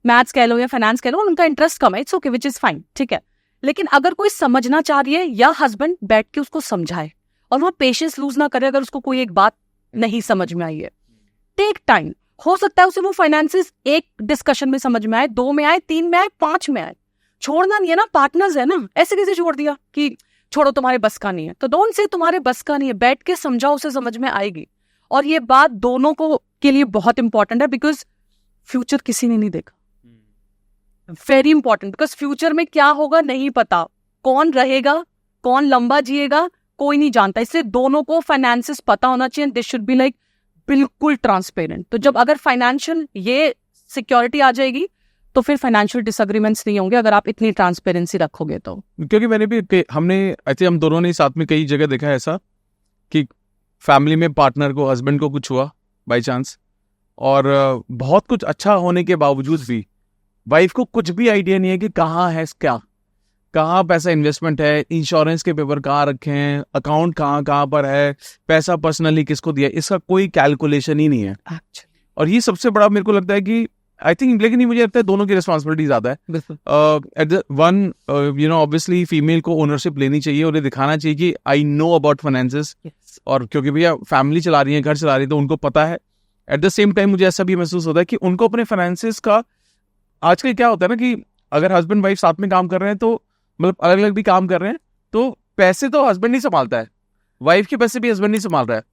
Speaker 1: मैथ्स कह लो या फाइनेंस कह लो, उनका इंटरेस्ट कम है, it's okay, which is fine, ठीक है। लेकिन अगर कोई समझना चाह रही है, या हस्बैंड बैठ के उसको समझाए और वो पेशेंस लूज ना करे अगर उसको कोई एक बात नहीं समझ में आई है, टेक टाइम। हो सकता है उसे वो फाइनेंसेस एक डिस्कशन में समझ में आए, 2 में आए, 3 में आए, 5 में आए। छोड़ना नहीं है ना, पार्टनर्स है ना, ऐसे कैसे छोड़ दिया कि छोड़ो तुम्हारे बस का नहीं है। तो डोंट से तुम्हारे बस का नहीं है, बैठ के समझाओ, उसे समझ में आएगी। और ये बात दोनों को के लिए बहुत इंपॉर्टेंट है, बिकॉज फ्यूचर किसी ने नहीं देखा। वेरी इंपॉर्टेंट, बिकॉज फ्यूचर में क्या होगा नहीं पता, कौन रहेगा, कौन लंबा जिएगा, कोई नहीं जानता। इससे दोनों को फाइनेंसेस पता होना चाहिए, दिस शुड बी लाइक बिल्कुल ट्रांसपेरेंट। तो जब अगर फाइनेंशियल ये सिक्योरिटी आ जाएगी तो फिर फाइनेंशियल डिसएग्रीमेंट्स नहीं होंगे, अगर आप इतनी ट्रांसपेरेंसी रखोगे तो।
Speaker 2: क्योंकि मैंने भी हमने ऐसे हम दोनों ने साथ में कई जगह देखा है ऐसा कि फैमिली में पार्टनर को, हस्बैंड को कुछ हुआ बाय चांस, और बहुत कुछ अच्छा होने के बावजूद भी वाइफ को कुछ भी आइडिया नहीं है कि कहाँ है, कहाँ पैसा इन्वेस्टमेंट है, इंश्योरेंस के पेपर कहाँ रखे हैं, अकाउंट कहाँ पर है, पैसा पर्सनली किसको दिया, इसका कोई कैलकुलेशन ही नहीं है
Speaker 1: Actually.
Speaker 2: और ये सबसे बड़ा मेरे को लगता है कि आई थिंक, लेकिन मुझे लगता है दोनों की रिस्पॉन्सिबिलिटी ज्यादा है। At the one, obviously female को ओनरशिप लेनी चाहिए और ये दिखाना चाहिए कि आई नो अबाउट फाइनेंसेस, और क्योंकि भैया फैमिली चला रही है, घर चला रही है, तो उनको पता है। एट द सेम टाइम मुझे ऐसा भी महसूस होता है कि उनको अपने फाइनेंसेस का, आजकल क्या होता है ना कि अगर हस्बैंड वाइफ साथ में काम कर रहे हैं, तो मतलब अलग अलग भी काम कर रहे हैं, तो पैसे तो हस्बैंड नहीं संभालता है, वाइफ के पैसे भी हस्बैंड नहीं संभाल रहा है,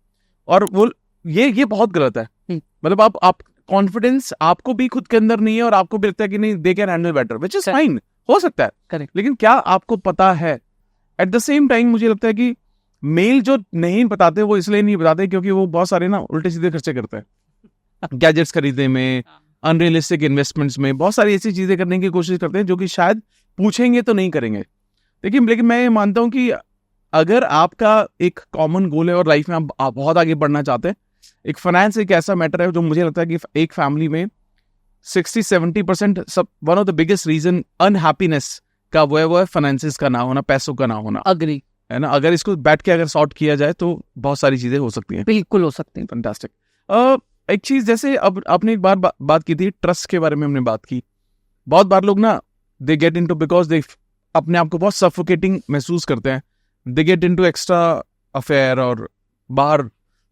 Speaker 2: और वो ये बहुत गलत है। मतलब आप कॉन्फिडेंस आपको भी खुद के अंदर नहीं है, और आपको भी लगता है कि नहीं, they can handle better, which is fine, हो सकता है,
Speaker 1: करेक्ट,
Speaker 2: लेकिन क्या आपको पता है? एट द सेम टाइम मुझे लगता है कि मेल जो नहीं बताते वो इसलिए नहीं बताते क्योंकि वो बहुत सारे ना उल्टे सीधे खर्चे करते हैं, गैजेट्स खरीदने में, अनरियलिस्टिक इन्वेस्टमेंट्स में, बहुत सारी ऐसी चीजें करने की कोशिश करते हैं जो कि शायद पूछेंगे तो नहीं करेंगे। लेकिन मैं ये मानता हूं कि अगर आपका एक कॉमन गोल है और लाइफ में आप बहुत आगे बढ़ना चाहते हैं, एक फाइनेंस एक ऐसा मैटर है जो मुझे लगता है कि एक फैमिली में 60-70% सब, one of the biggest reason unhappiness का वो है फाइनेंसेस का ना होना, पैसों का ना होना।
Speaker 1: अग्री
Speaker 2: है ना, अगर इसको बैठ के अगर सॉर्ट किया जाए तो बहुत सारी चीजें हो सकती हैं,
Speaker 1: बिल्कुल हो सकती हैं।
Speaker 2: फैंटास्टिक। एक चीज जैसे अब आपने एक बार बात की थी, ट्रस्ट के बारे में हमने बात की। बहुत बार लोग ना they get into, because they अपने आप को बहुत सफोकेटिंग महसूस करते हैं, they get into extra affair और बाहर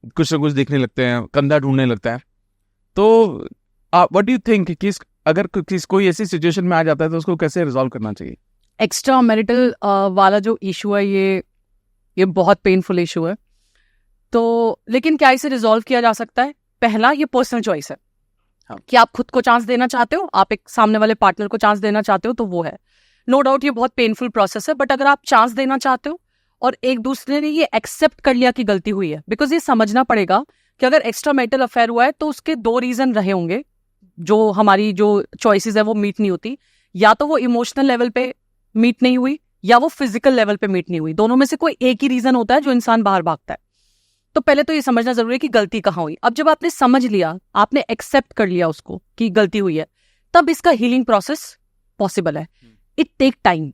Speaker 2: कुछ ना कुछ देखने लगते हैं, कंधा ढूंढने लगता है। तो व्हाट डू यू थिंक कि अगर कोई ऐसी सिचुएशन में आ जाता है तो उसको कैसे रिजॉल्व करना चाहिए?
Speaker 1: एक्स्ट्रा मैरिटल वाला जो इशू है, ये बहुत पेनफुल इशू है। तो लेकिन क्या इसे रिजॉल्व किया जा सकता है? पहला, ये पर्सनल चॉइस है।
Speaker 2: हाँ।
Speaker 1: कि आप खुद को चांस देना चाहते हो, आप एक सामने वाले पार्टनर को चांस देना चाहते हो, तो वो है। नो डाउट ये बहुत पेनफुल प्रोसेस है, बट अगर आप चांस देना चाहते हो और एक दूसरे ने ये एक्सेप्ट कर लिया कि गलती हुई है, बिकॉज ये समझना पड़ेगा कि अगर एक्स्ट्रा मैरिटल अफेयर हुआ है तो उसके 2 रीजन रहे होंगे, जो हमारी जो चॉइसेस है वो मीट नहीं होती। या तो वो इमोशनल लेवल पे मीट नहीं हुई, या वो फिजिकल लेवल पे मीट नहीं हुई। दोनों में से कोई एक ही रीजन होता है जो इंसान बाहर भागता है। तो पहले तो ये समझना जरूरी है कि गलती कहाँ हुई। अब जब आपने समझ लिया, आपने एक्सेप्ट कर लिया उसको कि गलती हुई है, तब इसका हीलिंग प्रोसेस पॉसिबल है। इट टेक टाइम,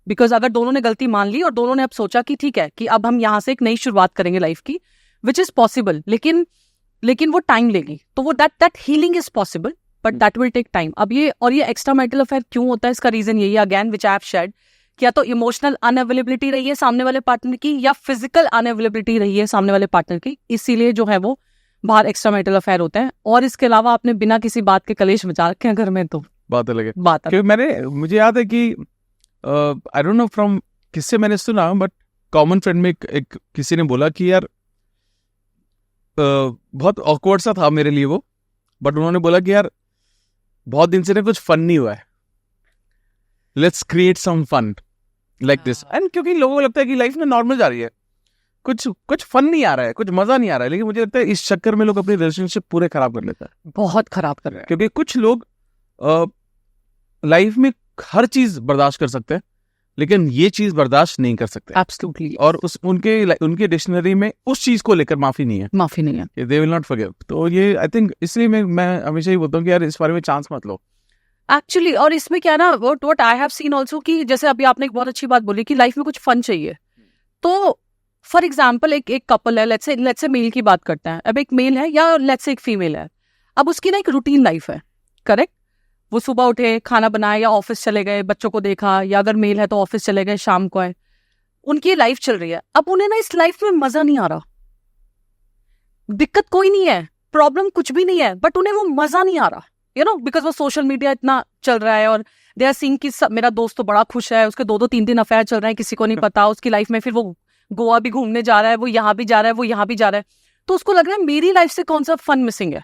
Speaker 1: बिकॉज अगर दोनों ने गलती मान ली और दोनों ने अब सोचा कि ठीक है कि अब हम यहाँ से एक नई शुरुआत करेंगे लाइफ की, विच इज पॉसिबल, लेकिन वो टाइम लेगी। तो वो that healing is possible, but that will take time. अब ये एक्स्ट्रा मैरिटल अफेयर क्यों होता है, इसका रीजन यही है, again which I have shared, या तो इमोशनल अनअवेलेबिलिटी रही है सामने वाले पार्टनर की, या फिजिकल अनअवेलेबिलिटी रही है सामने वाले पार्टनर की, इसीलिए जो है वो बाहर एक्स्ट्रा मैरिटल अफेयर होते हैं। और इसके अलावा आपने बिना किसी बात के कलेश मचा रखे हैं घर में, तो
Speaker 2: बात अलग है।
Speaker 1: बात अलग।
Speaker 2: क्योंकि मुझे याद है कि आई डोंट नो फ्रॉम किससे मैंने सुना, बट कॉमन फ्रेंड में एक किसी ने बोला कि यार बहुत ऑकवर्ड सा था मेरे लिए वो, बट उन्होंने बोला कि यार बहुत दिन से ना कुछ फन नहीं हुआ है, let's create some fun like this. And क्योंकि लोगों को लगता है कि लाइफ में नॉर्मल जा रही है, कुछ फन नहीं आ रहा है, कुछ मजा नहीं आ रहा है, लेकिन मुझे लगता है इस चक्कर में लोग अपनी रिलेशनशिप पूरे खराब कर लेते हैं,
Speaker 1: बहुत खराब कर रहे हैं।
Speaker 2: क्योंकि कुछ लोग लाइफ में हर चीज बर्दाश्त कर सकते हैं, लेकिन ये चीज बर्दाश्त नहीं कर सकते।
Speaker 1: एब्सोल्युटली।
Speaker 2: और उनके डिक्शनरी में उस चीज को लेकर माफी नहीं है,
Speaker 1: माफी नहीं है।
Speaker 2: They will not forgive. तो ये आई थिंक इसलिए मैं हमेशा ही बोलता हूँ कि यार इस बारे में चांस मत लो
Speaker 1: एक्चुअली। और इसमें क्या ना, what I have seen also, कि जैसे अभी आपने एक बहुत अच्छी बात बोली कि लाइफ में कुछ फन चाहिए। तो फॉर एग्जाम्पल एक कपल है, लेट्स से मेल की बात करते हैं। अब एक मेल है या लेट्स से एक फीमेल है, अब उसकी ना एक रूटीन लाइफ है, करेक्ट। वो सुबह उठे, खाना बनाए, या ऑफिस चले गए, बच्चों को देखा, या अगर मेल है तो ऑफिस चले गए, शाम को आए, उनकी लाइफ चल रही है। अब उन्हें ना इस लाइफ में मजा नहीं आ रहा, दिक्कत कोई नहीं है, प्रॉब्लम कुछ भी नहीं है, बट उन्हें वो मजा नहीं आ रहा, यू नो, बिकॉज वो सोशल मीडिया इतना चल रहा है और दे आर सीइंग कि मेरा दोस्त तो बड़ा खुश है, उसके 2-2 3-3 अफेयर चल रहे हैं, किसी को नहीं पता उसकी लाइफ में। फिर वो गोवा भी घूमने जा रहा है, वो यहाँ भी जा रहा है, वो यहाँ भी जा रहा है। तो उसको लग रहा है मेरी लाइफ से कौन सा फन मिसिंग है,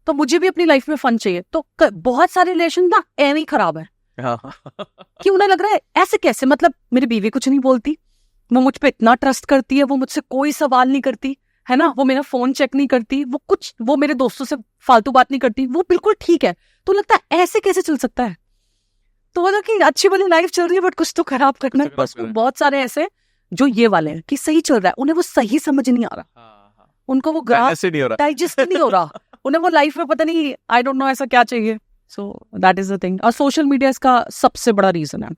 Speaker 1: तो मुझे भी अपनी लाइफ में फन चाहिए। तो बहुत सारे रिलेशन ना ऐसे ही खराब है कि उन्हें लग रहा है ऐसे कैसे, मतलब मेरी बीवी कुछ नहीं बोलती, वो मुझ पे इतना ट्रस्ट करती है, वो मुझसे कोई सवाल नहीं करती है ना, वो मेरा फोन चेक नहीं करती, वो मेरे दोस्तों से फालतू बात नहीं करती, वो बिल्कुल ठीक है। तो लगता है ऐसे कैसे चल सकता है। तो मतलब कि अच्छी वाली लाइफ चल रही है, बट कुछ तो खराब करना है। बस बहुत सारे ऐसे जो ये वाले हैं कि सही चल रहा है, उन्हें वो सही समझ नहीं आ रहा, उनको वो ग्राफ डाइजेस्ट नहीं हो रहा, उन्हें वो लाइफ में पता नहीं, आई डोंट नो ऐसा क्या चाहिए। So that is the thing. और सोशल मीडिया इसका सबसे बड़ा रीजन है,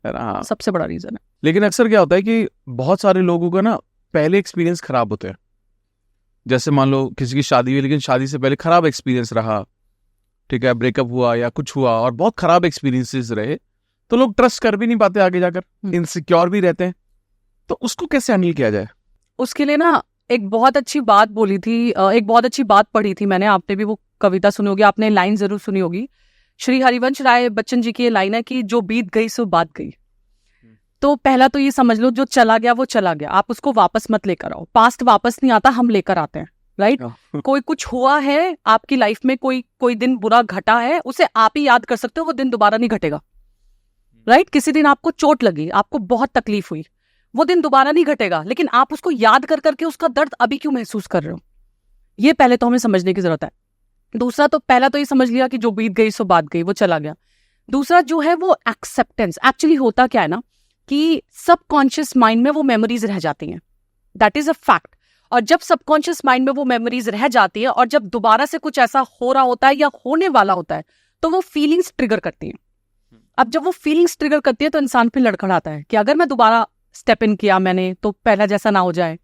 Speaker 1: सबसे बड़ा रीजन है।
Speaker 2: लेकिन अक्सर क्या होता है कि बहुत सारे लोगों का ना पहले एक्सपीरियंस खराब होते हैं। जैसे मान लो किसी की शादी हुई, लेकिन शादी से पहले खराब एक्सपीरियंस रहा, ठीक है, ब्रेकअप हुआ या कुछ हुआ और बहुत खराब एक्सपीरियंसेस रहे, तो लोग ट्रस्ट कर भी नहीं पाते आगे जाकर, इनसिक्योर भी रहते हैं। तो उसको कैसे हैंडल किया जाए?
Speaker 1: उसके लिए ना एक बहुत अच्छी बात बोली थी, एक बहुत अच्छी बात पढ़ी थी मैंने, आपने भी वो कविता सुनी होगी, आपने लाइन जरूर सुनी होगी। श्री हरिवंश राय बच्चन जी की ये लाइन है कि जो बीत गई सो बात गई। तो पहला तो ये समझ लो, जो चला गया वो चला गया, आप उसको वापस मत लेकर आओ। पास्ट वापस नहीं आता, हम लेकर आते हैं, राइट। कोई कुछ हुआ है आपकी लाइफ में, कोई दिन बुरा घटा है, उसे आप ही याद कर सकते हो, वो दिन दोबारा नहीं घटेगा, राइट। किसी दिन आपको चोट लगी, आपको बहुत तकलीफ हुई, वो दिन दोबारा नहीं घटेगा, लेकिन आप उसको याद कर करके उसका दर्द अभी क्यों महसूस कर रहे हो, ये पहले तो हमें समझने की जरूरत है। दूसरा तो पहला तो ये समझ लिया कि जो बीत गई सो बात गई, वो चला गया। दूसरा जो है वो एक्सेप्टेंस। एक्चुअली होता क्या है ना कि सबकॉन्शियस माइंड में वो मेमोरीज रह जाती हैं, दैट इज अ फैक्ट। और जब सबकॉन्शियस माइंड में वो मेमोरीज रह जाती है और जब दोबारा से कुछ ऐसा हो रहा होता है या होने वाला होता है, तो वो फीलिंग्स ट्रिगर करती हैं। अब जब वो फीलिंग्स ट्रिगर करती है तो इंसान फिर लड़खड़ाता है कि अगर मैं दोबारा स्टेप इन किया मैंने, तो पहला जैसा ना हो जाए,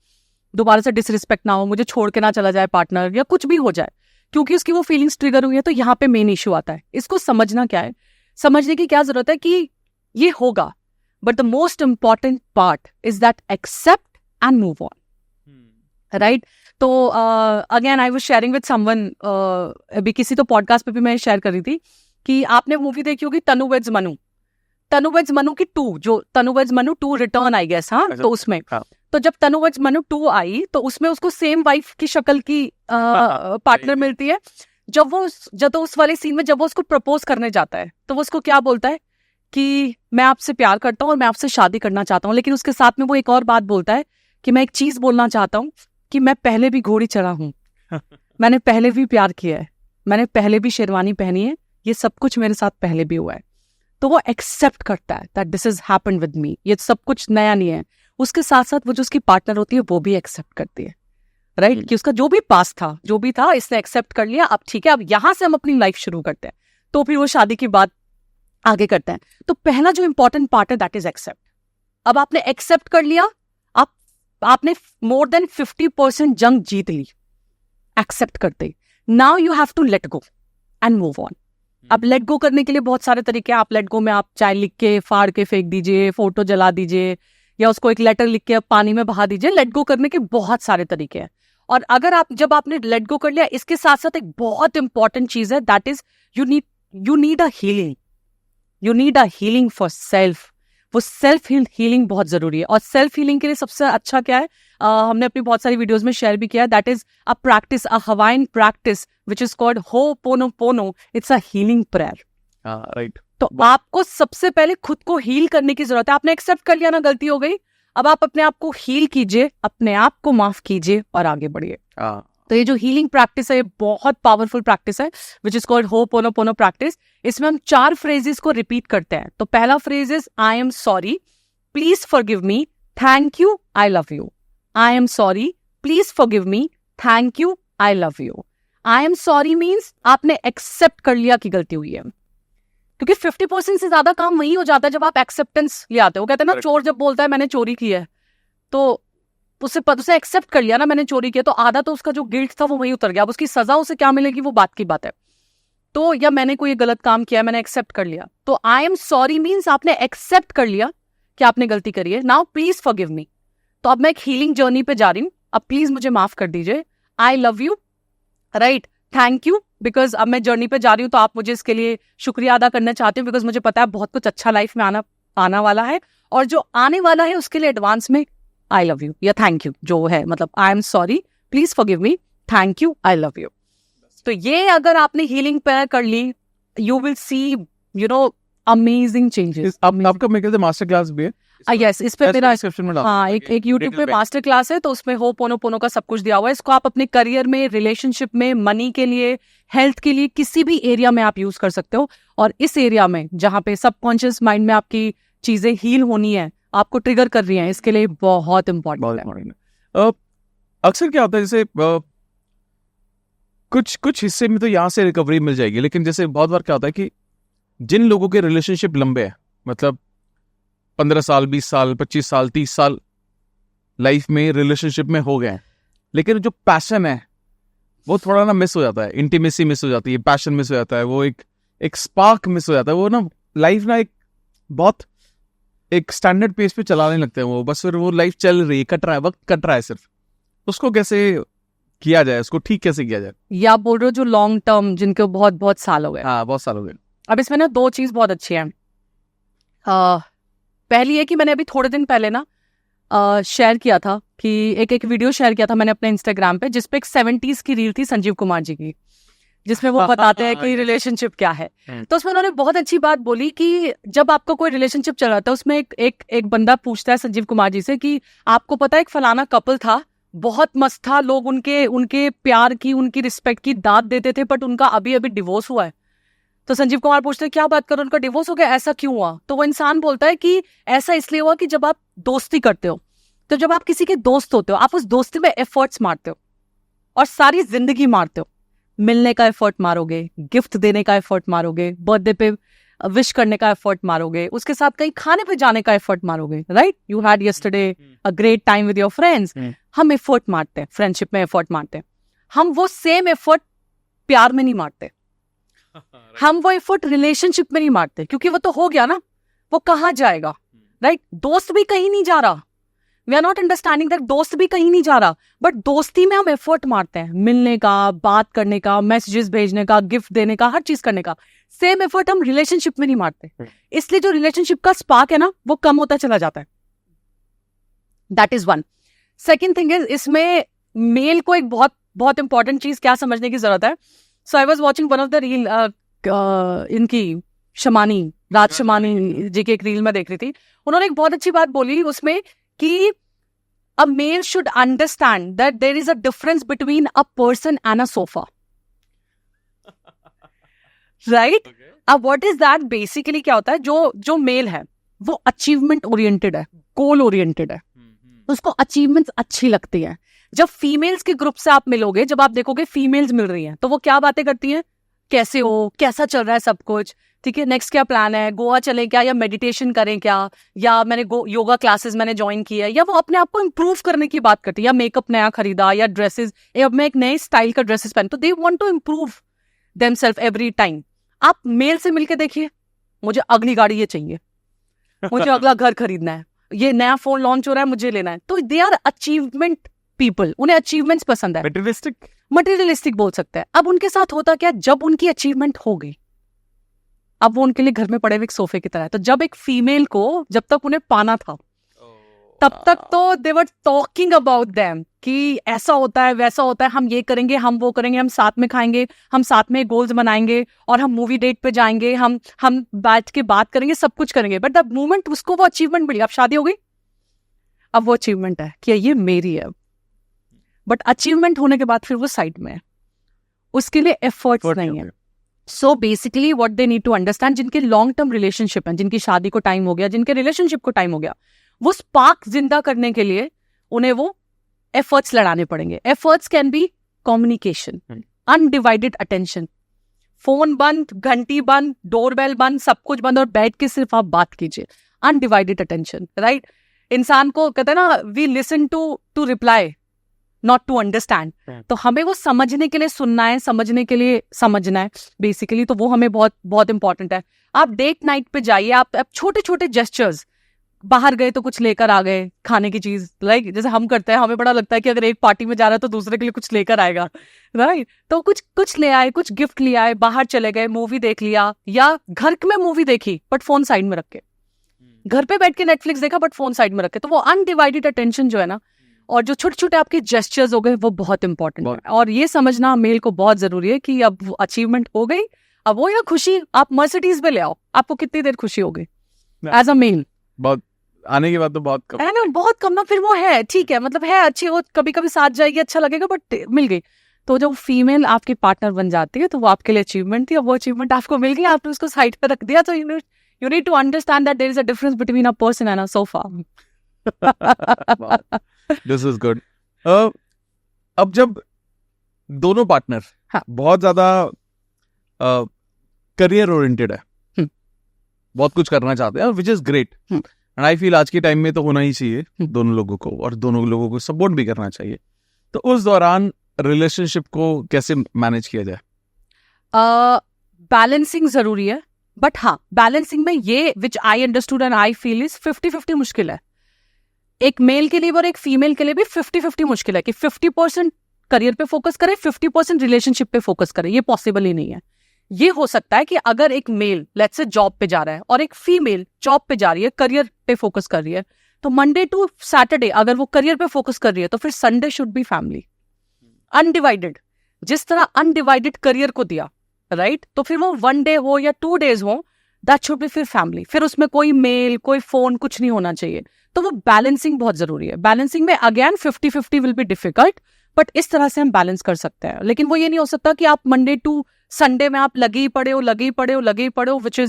Speaker 1: दोबारा से डिसरिस्पेक्ट ना हो, मुझे छोड़ के ना चला जाए पार्टनर, या कुछ भी हो जाए, क्योंकि उसकी वो फीलिंग्स ट्रिगर हुई है। तो यहाँ पे मेन इश्यू आता है। इसको समझना क्या है, समझने की क्या जरूरत है कि ये होगा, but the most important part is that accept and move on, right. तो again I was sharing with someone, अभी किसी तो पॉडकास्ट पे भी मैं शेयर कर रही थी कि आपने मूवी देखी होगी तनु वेड्स मनु, तनु वेड्स मनु की 2, जो Tanu weds Manu 2 return I guess, हाँ। तो उसमें तो जब तनु वेड्स मनु 2 आई तो उसमें उसको सेम वाइफ की शक्ल की पार्टनर मिलती है। जब तो उस वाले सीन में जब वो उसको प्रपोज करने जाता है, तो वो उसको क्या बोलता है कि मैं आपसे प्यार करता हूँ और मैं आपसे शादी करना चाहता हूँ, लेकिन उसके साथ में वो एक और बात बोलता है कि मैं एक चीज बोलना चाहता हूँ कि मैं पहले भी घोड़ी चढ़ा हूँ, मैंने पहले भी प्यार किया है, मैंने पहले भी शेरवानी पहनी है, ये सब कुछ मेरे साथ पहले भी हुआ है। तो वो एक्सेप्ट करता है that this is happened with me, ये सब कुछ नया नहीं है। उसके साथ साथ वो जो उसकी पार्टनर होती है वो भी एक्सेप्ट करती है, राइट, कि उसका जो भी पास था, जो भी था, इसने एक्सेप्ट कर लिया, अब ठीक है, अब यहां से हम अपनी लाइफ शुरू करते हैं। तो फिर वो शादी की बात आगे करते हैं। तो पहला जो इंपॉर्टेंट पार्ट है दैट इज एक्सेप्ट। अब आपने एक्सेप्ट कर लिया, आपने मोर देन 50% जंग जीत ली एक्सेप्ट करते। Now you have to let go and move on. अब लेट गो करने के लिए बहुत सारे तरीके हैं। आप लेट गो में आप चाय लिख के फाड़ के फेंक दीजिए, फोटो जला दीजिए, या उसको एक लेटर लिख के पानी में बहा दीजिए। लेट गो करने के बहुत सारे तरीके हैं। और अगर जब आपने लेट गो कर लिया, इसके साथ साथ एक बहुत इंपॉर्टेंट चीज है, that is you need a healing. You need a healing for self. वो सेल्फ हीलिंग बहुत जरूरी है। और सेल्फ हीलिंग के लिए सबसे अच्छा क्या है, हमने अपनी बहुत सारी वीडियोस में शेयर भी किया है, that is a practice, a Hawaiian practice which is called ho'oponopono. It's a healing prayer.
Speaker 2: Right.
Speaker 1: तो आपको सबसे पहले खुद को हील करने की जरूरत है। आपने एक्सेप्ट कर लिया ना गलती हो गई, अब आप अपने आप को हील कीजिए, अपने आप को माफ कीजिए और आगे बढ़िए। तो ये जो हीलिंग प्रैक्टिस है ये बहुत पावरफुल प्रैक्टिस है विच इज कॉल्ड होपोनोपोनो प्रैक्टिस। इसमें हम 4 फ्रेजेस को रिपीट करते हैं। तो पहला phrase is I am sorry, please forgive me, thank you, I love you. I am sorry, please forgive me, thank you, I love you. I am sorry means आपने accept कर लिया कि गलती हुई है, क्योंकि 50% से ज्यादा काम वही हो जाता है जब आप एक्सेप्टेंस ले आते हो। कहते हैं ना, चोर जब बोलता है मैंने चोरी की है, तो उसे एक्सेप्ट कर लिया ना मैंने चोरी किया, तो आधा तो उसका जो गिल्ट था वो वही उतर गया। अब उसकी सजा उसे क्या मिलेगी वो बात की बात है। तो या मैंने कोई गलत काम किया, मैंने एक्सेप्ट कर लिया। तो आई एम सॉरी मीन्स आपने एक्सेप्ट कर लिया कि आपने गलती करी है। नाउ प्लीज फॉरगिव मी, तो अब मैं एक हीलिंग जर्नी पे जा रही हूँ, अब प्लीज मुझे माफ कर दीजिए। आई love you, right, thank you, because अब मैं जर्नी पे जा रही हूँ तो आप मुझे इसके लिए शुक्रिया अदा करना चाहते हो, बिकॉज मुझे पता है बहुत कुछ अच्छा लाइफ में आना वाला है, और जो आने वाला है उसके लिए एडवांस में आई लव यू या थैंक यू जो है, मतलब I am sorry, please forgive me, thank you, I love you. तो ये अगर आपने हीलिंग प्रेयर कर ली, you will see you know amazing changes.
Speaker 2: आपका मेरे ख्याल से मास्टर क्लास भी है।
Speaker 1: यस, इस पे मेरा
Speaker 2: डिस्क्रिप्शन में
Speaker 1: हाँ एक यूट्यूब पे मास्टर क्लास है, तो उसमें होपोनोपोनो का सब कुछ दिया हुआ है। इसको आप अपने करियर में, रिलेशनशिप में, मनी के लिए, हेल्थ के लिए, किसी भी एरिया में आप यूज कर सकते हो। और इस एरिया में जहाँ पे सबकॉन्शियस माइंड में आपकी चीजें हील होनी है, आपको ट्रिगर कर रही हैं, इसके लिए बहुत इंपॉर्टेंट है।
Speaker 2: अक्सर क्या होता है, जैसे कुछ हिस्से में तो यहाँ से रिकवरी मिल जाएगी, लेकिन जैसे बहुत बार क्या होता है कि जिन लोगों के रिलेशनशिप लंबे हैं, मतलब 15 साल, 20 साल, 25 साल, 30 साल लाइफ में रिलेशनशिप में हो गए हैं, लेकिन जो पैशन है वो थोड़ा ना मिस हो जाता है, इंटीमेसी मिस हो जाती है, पैशन मिस हो जाता है, वो एक स्पार्क मिस हो जाता है, वो ना लाइफ ना बहुत एक स्टैंडर्ड पेस पे चलाने लगते हैं वो, बस फिर वो लाइफ चल रही है, कट रहा है, वक्त कट रहा है सिर्फ। उसको कैसे किया जाए, उसको ठीक कैसे किया जाए?
Speaker 1: या आप बोल रहे हो जो लॉन्ग टर्म, जिनके बहुत साल हो गए?
Speaker 2: हाँ, बहुत साल हो गए।
Speaker 1: अब इसमें ना 2 चीज बहुत अच्छी है। पहली है कि मैंने अभी थोड़े दिन पहले ना शेयर किया था कि एक वीडियो शेयर किया था मैंने अपने इंस्टाग्राम पे, जिसपे एक 70s की रील थी संजीव कुमार जी की, जिसमें वो बताते हैं कि रिलेशनशिप क्या है। तो उसमें उन्होंने बहुत अच्छी बात बोली कि जब आपका कोई रिलेशनशिप चल रहा था, उसमें एक बंदा पूछता है संजीव कुमार जी से कि आपको पता है एक फलाना कपल था, बहुत मस्त था, लोग उनके प्यार की, उनकी रिस्पेक्ट की दाद देते थे, बट उनका अभी डिवोर्स हुआ है। तो संजीव कुमार पूछते हैं क्या बात करो, उनका डिवोर्स हो गया, ऐसा क्यों हुआ? तो वो इंसान बोलता है कि ऐसा इसलिए हुआ कि जब आप दोस्ती करते हो, तो जब आप किसी के दोस्त होते हो, आप उस दोस्ती में एफर्ट्स मारते हो और सारी जिंदगी मारते हो। मिलने का एफर्ट मारोगे, गिफ्ट देने का एफर्ट मारोगे, बर्थडे पे विश करने का एफर्ट मारोगे, उसके साथ कहीं खाने पे जाने का एफर्ट मारोगे, right? You had yesterday a great time with your friends. हम एफर्ट मारते हैं, फ्रेंडशिप में एफर्ट मारते हैं। हम वो सेम एफर्ट प्यार में नहीं मारते, हम वो एफर्ट रिलेशनशिप में नहीं मारते, क्योंकि वो तो हो गया ना, वो कहाँ जाएगा, राइट? दोस्त भी कहीं नहीं जा रहा, we are not understanding that दोस्त भी कहीं नहीं जा रहा, बट दोस्ती में हम एफर्ट मारते हैं, मिलने का, बात करने का, मैसेजेस भेजने का, गिफ्ट देने का, हर चीज करने का। सेम एफर्ट हम रिलेशनशिप में नहीं मारते, इसलिए जो रिलेशनशिप का स्पार्क है ना वो कम होता चला जाता है। That is one. Second thing is, इसमें मेल को एक बहुत इंपॉर्टेंट चीज क्या समझने की जरूरत है। So I was watching one of the reel, इनकी शमानी, राज शमानी जी की एक रील में देख रही थी। उन्होंने एक बहुत अच्छी बात बोली उसमें कि a male should understand that there is a difference between a person and a sofa. Right? अब what is that? Basically क्या होता है, जो मेल है वो अचीवमेंट ओरिएंटेड है, गोल ओरिएंटेड है, उसको अचीवमेंट्स अच्छी लगती है। जब फीमेल्स के ग्रुप से आप मिलोगे, जब आप देखोगे फीमेल्स मिल रही हैं, तो वो क्या बातें करती हैं, कैसे हो, कैसा चल रहा है सब कुछ, ठीक है, नेक्स्ट क्या प्लान है, गोवा चले क्या, या मेडिटेशन करें क्या, या मैंने योगा क्लासेस मैंने ज्वाइन की है, या वो अपने आप को इम्प्रूव करने की बात करती है, या मेकअप नया खरीदा, या ड्रेसेस, अब मैं एक नए स्टाइल का ड्रेसेस पहन, तो they want to improve themselves every time. आप मेल से मिलके देखिए, मुझे अगली गाड़ी ये चाहिए, मुझे अगला घर खरीदना है, ये नया फोन लॉन्च हो रहा है मुझे लेना है, तो दे आर अचीवमेंट पीपल, उन्हें अचीवमेंट्स पसंद है, मटेरियलिस्टिक बोल सकते हैं। अब उनके साथ होता क्या, जब उनकी अचीवमेंट हो गई अब वो उनके लिए घर में पड़े हुए एक सोफे की तरह है। तो जब एक फीमेल को जब तक उन्हें पाना था तब तक तो दे वर टॉकिंग अबाउट देम कि ऐसा होता है वैसा होता है, हम ये करेंगे, हम वो करेंगे, हम साथ में खाएंगे, हम साथ में गोल्स बनाएंगे और हम मूवी डेट पे जाएंगे, हम बैठ के बात करेंगे, सब कुछ करेंगे। बट द मोमेंट उसको वो अचीवमेंट मिली, अब शादी हो गई, अब वो अचीवमेंट है कि ये मेरी है। बट अचीवमेंट होने के बाद फिर वो साइड में है, उसके लिए एफर्ट्स नहीं है। So basically what they need to understand, जिनके लॉन्ग टर्म रिलेशनशिप हैं, जिनकी शादी को टाइम हो गया, जिनके रिलेशनशिप को टाइम हो गया, वो स्पार्क जिंदा करने के लिए उन्हें वो एफर्ट्स लड़ाने पड़ेंगे। Efforts can be communication, undivided attention, phone बंद, घंटी बंद, डोरबेल बंद, सब कुछ बंद और बैठ के सिर्फ आप बात कीजिए। Undivided attention, right? इंसान को कहते हैं ना, we listen to reply not to understand. तो हमें वो समझने के लिए सुनना है, समझने के लिए समझना है बेसिकली। तो वो हमें बहुत बहुत इंपॉर्टेंट है। आप डेट नाइट पे जाइए, आप छोटे छोटे जेस्चर्स, बाहर गए तो कुछ लेकर आ गए खाने की चीज, लाइक जैसे हम करते हैं, हमें बड़ा लगता है कि अगर एक पार्टी में जा रहा है तो दूसरे के लिए कुछ लेकर आएगा, राइट? तो कुछ ले आए, कुछ गिफ्ट ले आए, बाहर चले गए, मूवी देख लिया, या घर में मूवी देखी बट फोन साइड में रख के, घर पे बैठ के नेटफ्लिक्स देखा बट फोन साइड में रखे। तो वो अनडिवाइडेड अटेंशन जो है ना, और जो छोटे छोटे आपके जेस्चर्स हो गए, वो बहुत इंपॉर्टेंट है। और ये समझना मेल को बहुत जरूरी है कि अब अचीवमेंट हो गई, अब वो या खुशी आप मर्सिडीज पे ले आओ, आपको कितनी देर खुशी हो गई एज अ मेल?
Speaker 2: बहुत आने के बाद तो बहुत कम
Speaker 1: है ना, बहुत कम ना। फिर वो है ठीक है, मतलब है अच्छी, वो कभी कभी साथ जाएगी, अच्छा लगेगा, बट मिल गई। तो जब फीमेल आपकी पार्टनर बन जाती है तो वो आपके लिए अचीवमेंट थी, और वो अचीवमेंट आपको मिल गई, आपने उसको साइड पे रख दिया। तो you need to understand that there is a difference between a person and a sofa.
Speaker 2: This is good. अब जब दोनों पार्टनर बहुत ज्यादा करियर ओरिएंटेड है, बहुत कुछ करना चाहते हैं, which is great, and I feel आज के टाइम में तो होना ही चाहिए दोनों लोगों को, और दोनों लोगों को सपोर्ट भी करना चाहिए। तो उस दौरान रिलेशनशिप को कैसे मैनेज किया जाए?
Speaker 1: बैलेंसिंग जरूरी है, बट हाँ, बैलेंसिंग में ये which I understood and I feel is 50-50 मुश्किल है। एक मेल के लिए और एक फीमेल के लिए भी 50-50 मुश्किल है कि 50% करियर पे फोकस करे, 50% रिलेशनशिप पे फोकस करे। ये पॉसिबल ही नहीं है। ये हो सकता है कि अगर एक मेल लेट्स से जॉब पे जा रहा है और एक फीमेल जॉब पे जा रही है, करियर पे फोकस कर रही है, तो मंडे टू सैटरडे अगर वो करियर पे फोकस कर रही है तो फिर Sunday should be family, undivided. जिस तरह अनडिवाइडेड करियर को दिया, राइट? तो फिर वो 1 डे हो या 2 डेज हो, दैट शुड बी फिर फैमिली। फिर उसमें कोई मेल, कोई फोन, कुछ नहीं होना चाहिए। तो वो बैलेंसिंग बहुत जरूरी है। बैलेंसिंग में again 50-50 will be difficult, but इस तरह से हम बैलेंस कर सकते हैं। लेकिन वो ये नहीं हो सकता कि आप मंडे टू संडे में आप लगे ही पड़े हो, विच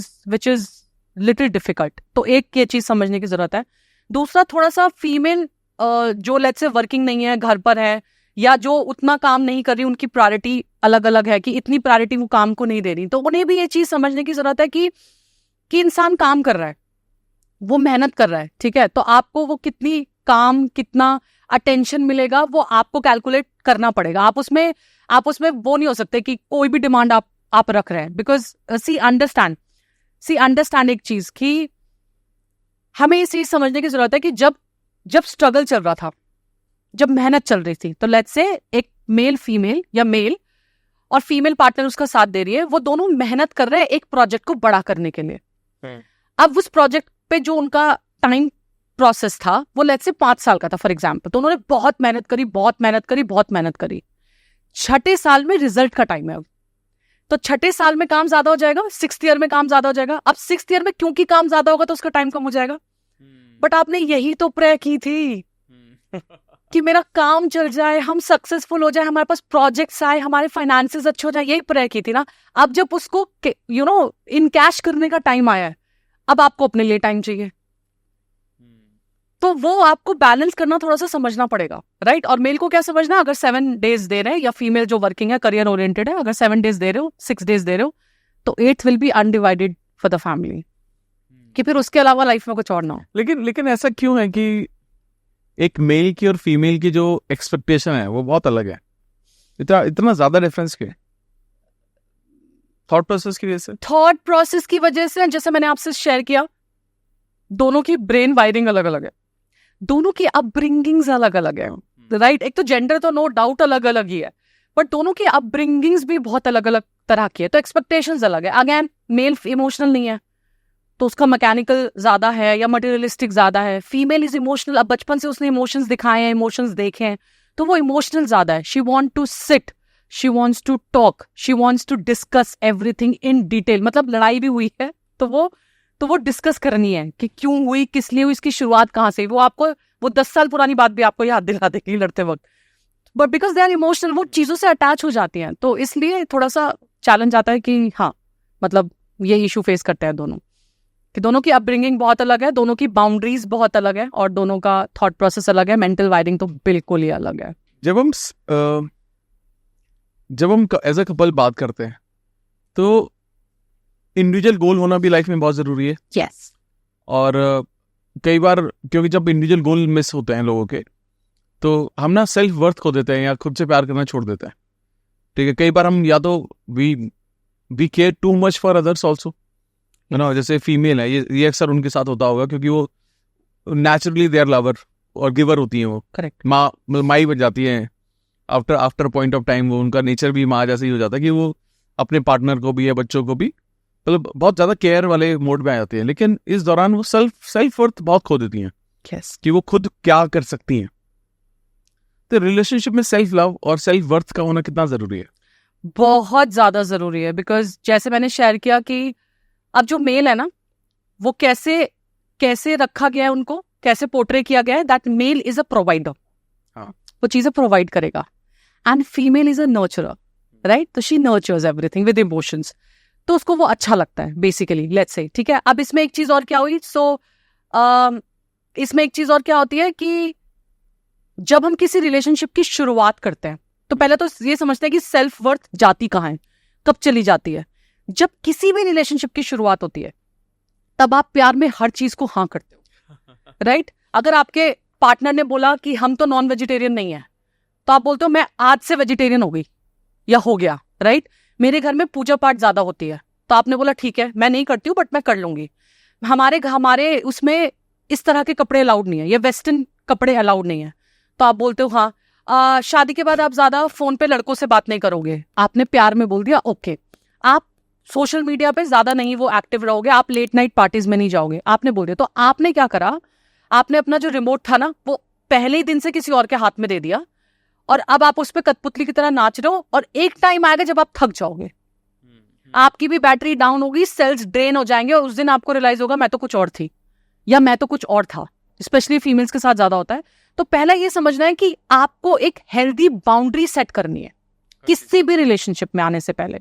Speaker 1: इज लिटिल डिफिकल्ट। तो एक ये चीज समझने की जरूरत है। दूसरा, थोड़ा सा फीमेल जो लेट्स से वर्किंग नहीं है, घर पर है, या जो उतना काम नहीं कर रही, उनकी प्रायोरिटी अलग अलग है कि इतनी प्रायोरिटी वो काम को नहीं दे रही, तो उन्हें भी ये चीज समझने की जरूरत है कि इंसान काम कर रहा है, वो मेहनत कर रहा है, ठीक है? तो आपको वो कितनी काम, कितना अटेंशन मिलेगा, वो आपको कैलकुलेट करना पड़ेगा। आप उसमें वो नहीं हो सकते कि कोई भी डिमांड आप रख रहे हैं, बिकॉज सी अंडरस्टैंड एक चीज कि हमें इस चीज समझने की जरूरत है कि जब स्ट्रगल चल रहा था, जब मेहनत चल रही थी, तो लेट्स से एक मेल फीमेल या मेल और फीमेल पार्टनर उसका साथ दे रही है, वो दोनों मेहनत कर रहे हैं एक प्रोजेक्ट को बड़ा करने के लिए। अब उस प्रोजेक्ट पे जो उनका टाइम प्रोसेस था वो लेट्स से 5 साल का था फॉर एग्जाम्पल, तो उन्होंने बहुत मेहनत करी। 6ठे साल में रिजल्ट का टाइम है अब, तो 6ठे साल में काम ज्यादा हो जाएगा, 6th ईयर में काम ज्यादा हो जाएगा। अब 6th ईयर में क्योंकि काम ज्यादा होगा तो उसका टाइम कम हो जाएगा। बट आपने यही तो प्रे की थी कि मेरा काम चल जाए, हम सक्सेसफुल हो जाए, हमारे पास प्रोजेक्ट्स आए, हमारे फाइनेंसेस अच्छे हो जाए, यही प्रे की थी ना। अब जब उसको इन कैश करने का टाइम आया है, अब आपको अपने लिए टाइम चाहिए, तो वो आपको बैलेंस करना थोड़ा सा समझना पड़ेगा, राइट? और मेल को क्या समझना, अगर 7 डेज दे रहे हैं, या फीमेल जो वर्किंग है, करियर ओरिएंटेड है, अगर 7 डेज दे रहे हो, 6 डेज दे रहे हो, तो 8th will be undivided for the family, कि फिर उसके अलावा लाइफ में कुछ और ना हो।
Speaker 2: लेकिन ऐसा क्यों है कि एक मेल की और फीमेल की जो एक्सपेक्टेशन है वो बहुत अलग है? इतना ज्यादा डिफरेंस क्यों? थॉट प्रोसेस की वजह से,
Speaker 1: जैसे मैंने आपसे शेयर किया, दोनों की ब्रेन वायरिंग अलग अलग है, दोनों की अपब्रिंगिंग्स अलग अलग है, राइट? एक तो जेंडर तो नो डाउट अलग अलग ही है, बट दोनों की अपब्रिंगिंग्स भी बहुत अलग अलग तरह की है, तो एक्सपेक्टेशंस अलग है। अगेन मेल इमोशनल नहीं है तो उसका मैकेनिकल ज्यादा है या मटेरियलिस्टिक ज्यादा है, फीमेल इज इमोशनल, अब बचपन से उसने इमोशंस दिखाए हैं, इमोशंस देखे हैं, तो वो इमोशनल ज्यादा है. She want to sit, she wants to talk, she wants to discuss everything in detail. मतलब लड़ाई भी हुई है तो वो डिस्कस करनी है कि क्यों हुई, किस लिए हुई, इसकी शुरुआत कहाँ से. वो 10 साल पुरानी बात भी आपको याद दिला देगी लड़ते वक्त. But because they are emotional, वो चीजों से अटैच हो जाती हैं, तो इसलिए थोड़ा सा चैलेंज आता है कि हाँ, मतलब ये इशू फेस करते हैं दोनों, कि दोनों की अपब्रिंगिंग बहुत अलग है, दोनों की बाउंड्रीज बहुत अलग है और दोनों का थॉट प्रोसेस अलग है, मेंटल वायरिंग तो बिल्कुल ही अलग है.
Speaker 2: जब हम एज अ कपल बात करते हैं तो इंडिविजुअल गोल होना भी लाइफ में बहुत जरूरी है.
Speaker 1: यस.
Speaker 2: और कई बार क्योंकि जब इंडिविजुअल गोल मिस होते हैं लोगों के तो हम ना सेल्फ वर्थ खो देते हैं या खुद से प्यार करना छोड़ देते हैं. ठीक है, कई बार हम या तो we care too much for others also, है ना. जैसे फीमेल है, ये अक्सर उनके साथ होता होगा क्योंकि वो नेचुरली दे आर लवर और गिवर होती हैं. वो
Speaker 1: करेक्ट,
Speaker 2: माँ ही बन जाती हैं. आफ्टर पॉइंट ऑफ टाइम वो उनका नेचर भी माँ जैसे ही हो जाता है कि वो अपने पार्टनर को भी या बच्चों को भी मतलब बहुत ज्यादा केयर वाले मोड में आ जाती है. लेकिन इस दौरान वो सेल्फ वर्थ बहुत खो देती हैं
Speaker 1: यस,
Speaker 2: कि वो खुद क्या कर सकती हैं. तो रिलेशनशिप में सेल्फ लव और सेल्फ वर्थ का होना कितना जरूरी है?
Speaker 1: बहुत ज्यादा जरूरी है. बिकॉज जैसे मैंने शेयर किया कि अब जो मेल है ना, वो कैसे रखा गया है, उनको कैसे पोर्ट्रे किया गया है, that male is a provider.
Speaker 2: हाँ.
Speaker 1: वो चीजें प्रोवाइड करेगा. And female is a nurturer, right. तो she nurtures everything with emotions, तो उसको वो अच्छा लगता है बेसिकली, लेट्स से. ठीक है, अब इसमें एक चीज और क्या हुई, इसमें एक चीज और क्या होती है कि जब हम किसी रिलेशनशिप की शुरुआत करते हैं तो पहले तो ये समझते हैं कि सेल्फ वर्थ जाती कहाँ है, कब चली जाती है. जब किसी भी रिलेशनशिप की शुरुआत होती है तब आप प्यार में हर चीज को हाँ करते हो, राइट. अगर आपके पार्टनर ने बोला कि हम तो नॉन वेजिटेरियन नहीं है, तो आप बोलते हो मैं आज से वेजिटेरियन हो गई या हो गया, राइट. मेरे घर में पूजा पाठ ज्यादा होती है, तो आपने बोला ठीक है मैं नहीं करती हूँ बट मैं कर लूंगी. हमारे उसमें इस तरह के कपड़े अलाउड नहीं है, ये वेस्टर्न कपड़े अलाउड नहीं है, तो आप बोलते हो हाँ. शादी के बाद आप ज्यादा फोन पे लड़कों से बात नहीं करोगे, आपने प्यार में बोल दिया ओके. आप सोशल मीडिया पे ज्यादा नहीं वो एक्टिव रहोगे, आप लेट नाइट पार्टीज में नहीं जाओगे, आपने बोल दिया. तो आपने क्या करा, आपने अपना जो रिमोट था ना वो पहले ही दिन से किसी और के हाथ में दे दिया और अब आप उस पर कठपुतली की तरह नाच रहे हो. और एक टाइम आएगा जब आप थक जाओगे, आपकी भी बैटरी डाउन होगी, सेल्स ड्रेन हो जाएंगे और उस दिन आपको रियलाइज होगा मैं तो कुछ और थी या मैं तो कुछ और था. स्पेशली फीमेल्स के साथ ज्यादा होता है. तो पहला ये समझना है कि आपको एक हेल्दी बाउंड्री सेट करनी है किसी भी रिलेशनशिप में आने से पहले.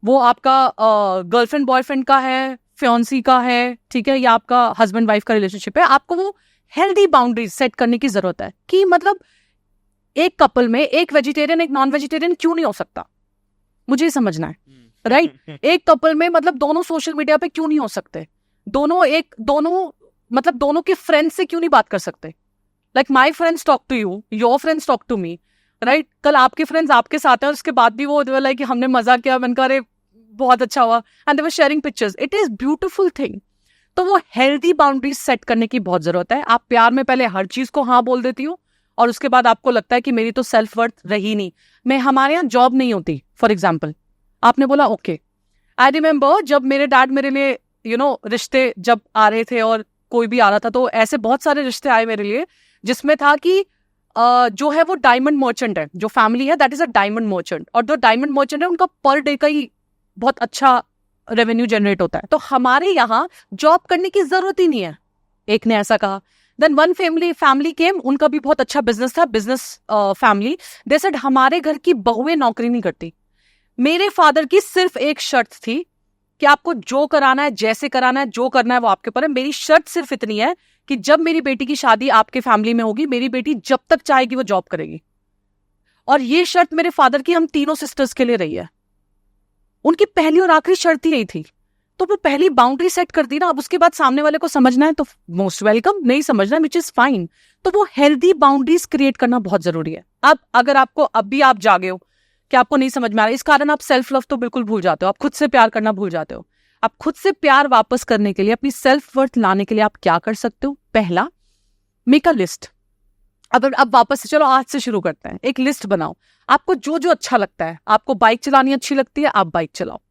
Speaker 1: वो आपका गर्लफ्रेंड बॉयफ्रेंड का है, फियांसी का है, ठीक है, या आपका हस्बैंड वाइफ का रिलेशनशिप है, आपको वो हेल्दी बाउंड्री सेट करने की जरूरत है. कि मतलब एक कपल में एक वेजिटेरियन एक नॉन वेजिटेरियन क्यों नहीं हो सकता, मुझे समझना है, राइट. एक कपल में मतलब दोनों सोशल मीडिया पे क्यों नहीं हो सकते, दोनों के फ्रेंड्स से क्यों नहीं बात कर सकते. Like my friends talk to you, your friends talk to me, right. कल आपके फ्रेंड्स आपके साथ हैं और उसके बाद भी वो लाइक हमने मजा किया, मैंने कहा अरे बहुत अच्छा हुआ, and they were sharing pictures. It is beautiful thing. तो वो हेल्दी बाउंड्रीज सेट करने की बहुत जरूरत है. आप प्यार में पहले हर चीज को हाँ बोल देती हो और उसके बाद आपको लगता है कि मेरी तो सेल्फ वर्थ रही नहीं. हमारे यहाँ जॉब नहीं होती फॉर एग्जाम्पल, आपने बोला ओके. आई रिमेम्बर जब मेरे डैड मेरे लिए रिश्ते जब आ रहे थे और कोई भी आ रहा था, तो ऐसे बहुत सारे रिश्ते आए मेरे लिए जिसमें था कि जो है वो डायमंड मर्चेंट है, जो फैमिली है that is a diamond merchant, और जो डायमंड मर्चेंट है उनका पर डे का ही बहुत अच्छा रेवेन्यू जनरेट होता है. तो हमारे यहाँ जॉब करने की जरूरत ही नहीं है, एक ने ऐसा कहा. देन वन फैमिली केम, उनका भी बहुत अच्छा बिजनेस था, बिजनेस फैमिली. दे सेड हमारे घर की बहुएं नौकरी नहीं करती. मेरे फादर की सिर्फ एक शर्त थी कि आपको जो कराना है, जैसे कराना है, जो करना है वो आपके ऊपर है. मेरी शर्त सिर्फ इतनी है कि जब मेरी बेटी की शादी आपके फैमिली में होगी, मेरी बेटी जब तक चाहेगी वो जॉब करेगी. और ये शर्त मेरे फादर की हम तीनों सिस्टर्स के लिए रही है. उनकी पहली और आखिरी शर्त ही यही थी. तो वो पहली बाउंड्री सेट कर दी ना. अब उसके बाद सामने वाले को समझना है तो मोस्ट वेलकम, नहीं समझना विच इज फाइन. तो वो हेल्दी बाउंड्रीज क्रिएट करना बहुत जरूरी है. अब अगर आपको अब भी आप जागे हो कि आपको नहीं समझ में आ रहा, इस कारण आप सेल्फ लव तो बिल्कुल भूल जाते हो, आप खुद से प्यार करना भूल जाते हो. आप खुद से प्यार वापस करने के लिए, अपनी सेल्फ वर्थ लाने के लिए आप क्या कर सकते हो? पहला, मेक अ लिस्ट. अब वापस से चलो आज से शुरू करते हैं. एक लिस्ट बनाओ, आपको जो जो अच्छा लगता है. आपको बाइक चलानी अच्छी लगती है, आप बाइक चलाओ.